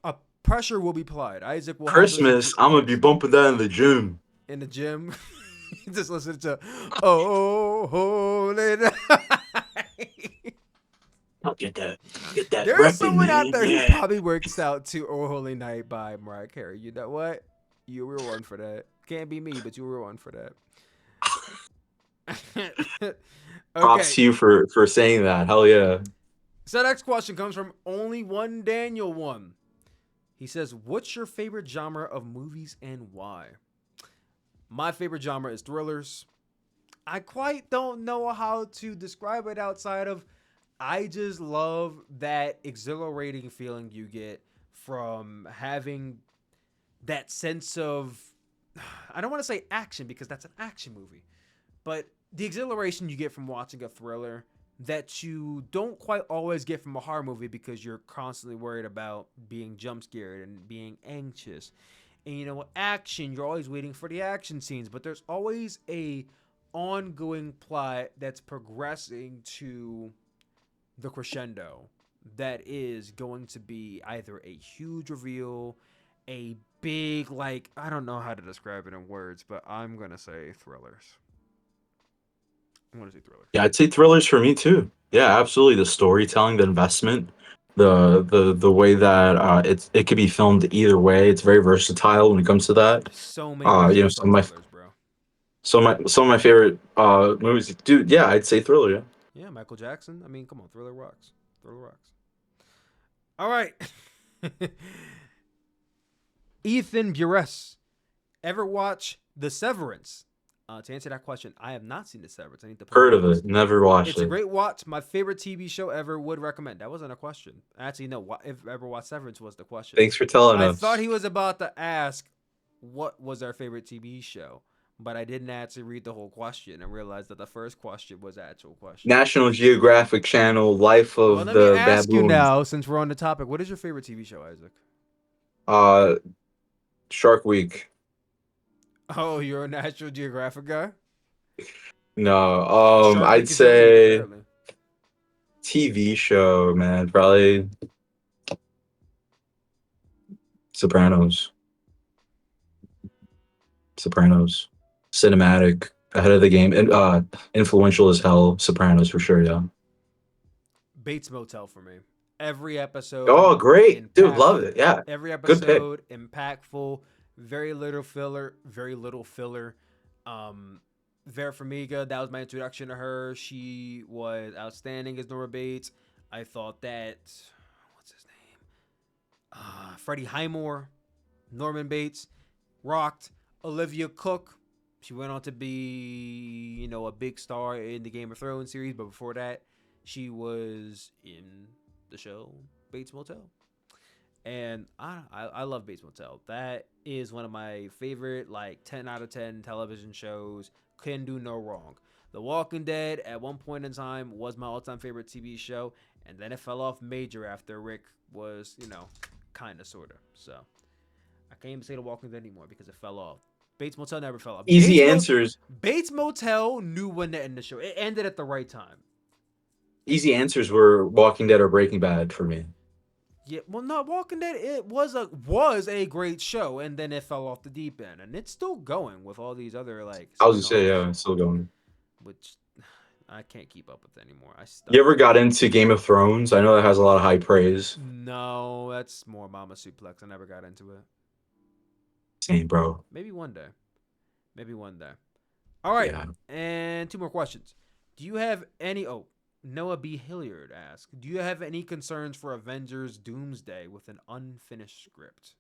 a pressure will be applied. Isaac will Christmas, I'm gonna be bumping that in the gym. in the gym. Just listen to Oh Holy Night. I'll get that. Get that There's repping, someone out man. there who Yeah. probably works out to Oh Holy Night by Mariah Carey. You know what? You were one for that. Can't be me, but you were one for that. Props to you for saying that. Hell yeah. So next question comes from Only One Daniel One. He says, "What's your favorite genre of movies and why?" My favorite genre is thrillers. I quite don't know how to describe it outside of I just love that exhilarating feeling you get from having that sense of, I don't want to say action because that's an action movie, but the exhilaration you get from watching a thriller that you don't quite always get from a horror movie because you're constantly worried about being jump scared and being anxious. And action, you're always waiting for the action scenes, but there's always a ongoing plot that's progressing to the crescendo that is going to be either a huge reveal, a big, like, I don't know how to describe it in words, but I'm going to say thrillers. I'm going to say thrillers. Yeah, I'd say thrillers for me too. Yeah, absolutely. The storytelling, the investment, the way that it could be filmed either way. It's very versatile when it comes to that. So many ways to film thrillers, bro. Some of my favorite movies, dude. Yeah, I'd say thriller. Yeah. Yeah, Michael Jackson. I mean, come on, Thriller rocks. Thriller rocks. All right. Ethan Buries. Ever watch The Severance? To answer that question, I have not seen The Severance. I need to Heard of it, never watched It's it. a great watch. My favorite TV show ever. Would recommend. That wasn't a question. Actually, no. If ever watched Severance was the question. Thanks for telling us. I thought he was about to ask what was our favorite TV show, but I didn't actually read the whole question and realized that the first question was the actual question. National Geographic Channel, Life Well, of let me the ask you Baboons. now, since we're on the topic, what is your favorite TV show, Isaac? Uh, Shark Week. Oh, you're a National Geographic guy? No, Shark I'd Week is your week, say apparently. TV show, man. Probably Sopranos. Sopranos. Cinematic, ahead of the game, and influential as hell. Sopranos for sure, yeah. Bates Motel for me. Every episode Oh, great, dude, love impactful. it. Yeah, Every good pick. episode impactful. Very little filler. Very little filler. Um, Vera Farmiga, that was my introduction to her. She was outstanding as Nora Bates. I thought that what's his name? Freddie Highmore, Norman Bates, rocked. Olivia Cook, she went on to be, a big star in the Game of Thrones series, but before that, she was in the show Bates Motel. And I love Bates Motel. That is one of my favorite, like, 10 out of 10 television shows. Can do no wrong. The Walking Dead, at one point in time, was my all time favorite TV show. And then it fell off major after Rick was, kind of, sort of. So I can't even say The Walking Dead anymore because it fell off. Bates Motel never fell off. Easy answers. Bates Motel knew when to end the show. It ended at the right time. Easy answers were Walking Dead or Breaking Bad for me. Yeah, well, not Walking Dead. It was a great show, and then it fell off the deep end, and it's still going with all these other like I was gonna say, spin-offs, yeah, it's still going. which I can't keep up with anymore. I You stopped. ever got into Game of Thrones? I know that has a lot of high praise. No, that's more Mama Sooplex. I never got into it. Same, bro. Maybe one day. Maybe one day. All right, Yeah. and two more questions. Do you have any? Oh, Noah B. Hilliard asks, do you have any concerns for Avengers Doomsday with an unfinished script?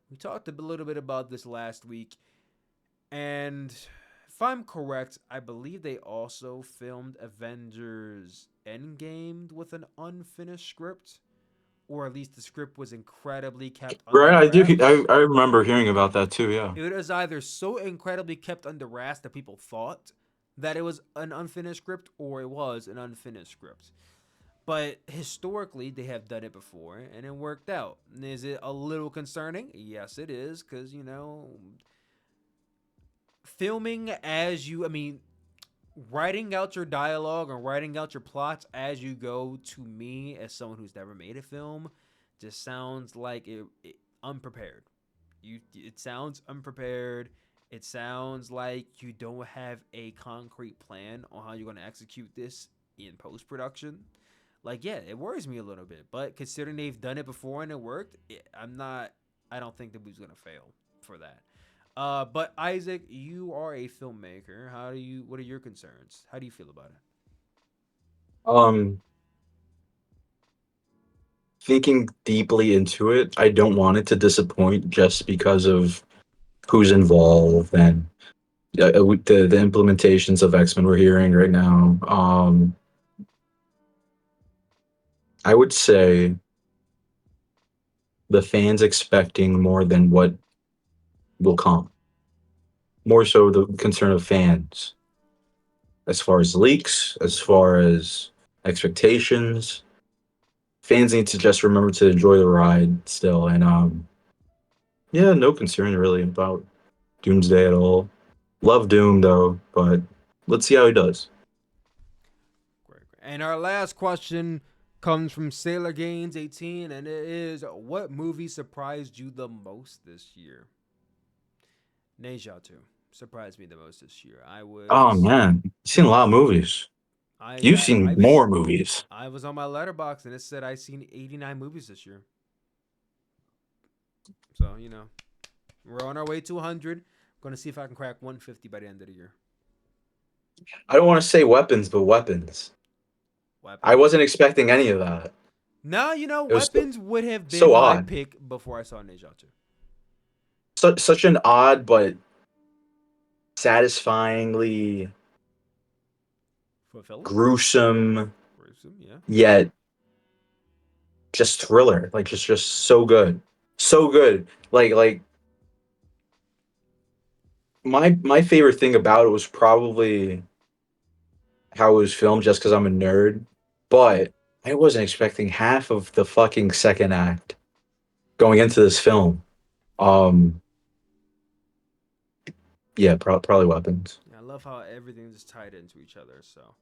We talked a little bit about this last week, and if I'm correct, I believe they also filmed Avengers Endgame with an unfinished script, or at least the script was incredibly kept Right, under I do. wraps. I remember hearing about that too. Yeah. It was either so incredibly kept under wraps that people thought that it was an unfinished script, or it was an unfinished script. But historically, they have done it before, and it worked out. Is it a little concerning? Yes, it is, because filming as you, I mean, writing out your dialogue and writing out your plots as you go. To me, as someone who's never made a film, just sounds like it unprepared. It sounds unprepared. It sounds like you don't have a concrete plan on how you're going to execute this in post production. Like, yeah, it worries me a little bit, but considering they've done it before and it worked, I don't think that we was going to fail for that. But Isaac, you are a filmmaker. What are your concerns? How do you feel about it? Um, Thinking deeply into it, I don't want it to disappoint just because of who's involved and the implementations of X Men we're hearing right now. I would say the fans expecting more than what will come. More so the concern of fans as far as leaks, as far as expectations. Fans need to just remember to enjoy the ride still, and yeah, no concern really about Doomsday at all. Love Doom though, but let's see how he does. Great. And our last question comes from Sailor Gaines 18, and it is, what movie surprised you the most this year? Neja 2 surprised me the most this year. Oh man, you've seen a lot of movies. I You've I seen I've more movies. I was on my letterbox and it said I seen 89 movies this year. So, we're on our way to 100. Going to see if I can crack 150 by the end of the year. I don't want to say weapons, but weapons. I Weapons. wasn't expecting any of that. Now, It was Weapons would have been so my odd. pick before I saw Neja 2. Such an odd but satisfyingly Fulfilling? gruesome Yeah. yet just thriller. Like just so good. So good. Like my favorite thing about it was probably how it was filmed, just because I'm a nerd. But I wasn't expecting half of the fucking second act going into this film. Um, yeah, probably weapons, I love how everything is tied into each other. So,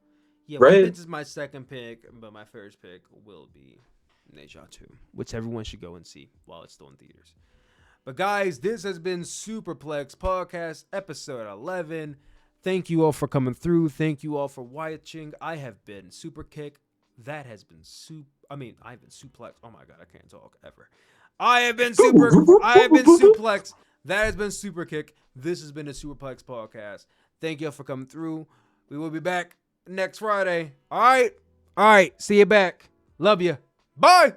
yeah, right? Weapons is my second pick, but my first pick will be Deja 2, which everyone should go and see while it's still in theaters. But guys, this has been Sooperplex Podcast episode 11. Thank you all for coming through. Thank you all for watching. I have been Sooperkick. That has been I've been Sooplex. Oh my god, I can't talk ever. I have been Sooplex. That has been Sooperkick. This has been the Sooperplex Podcast. Thank you all for coming through. We will be back next Friday. All right. See you back. Love you. Bye.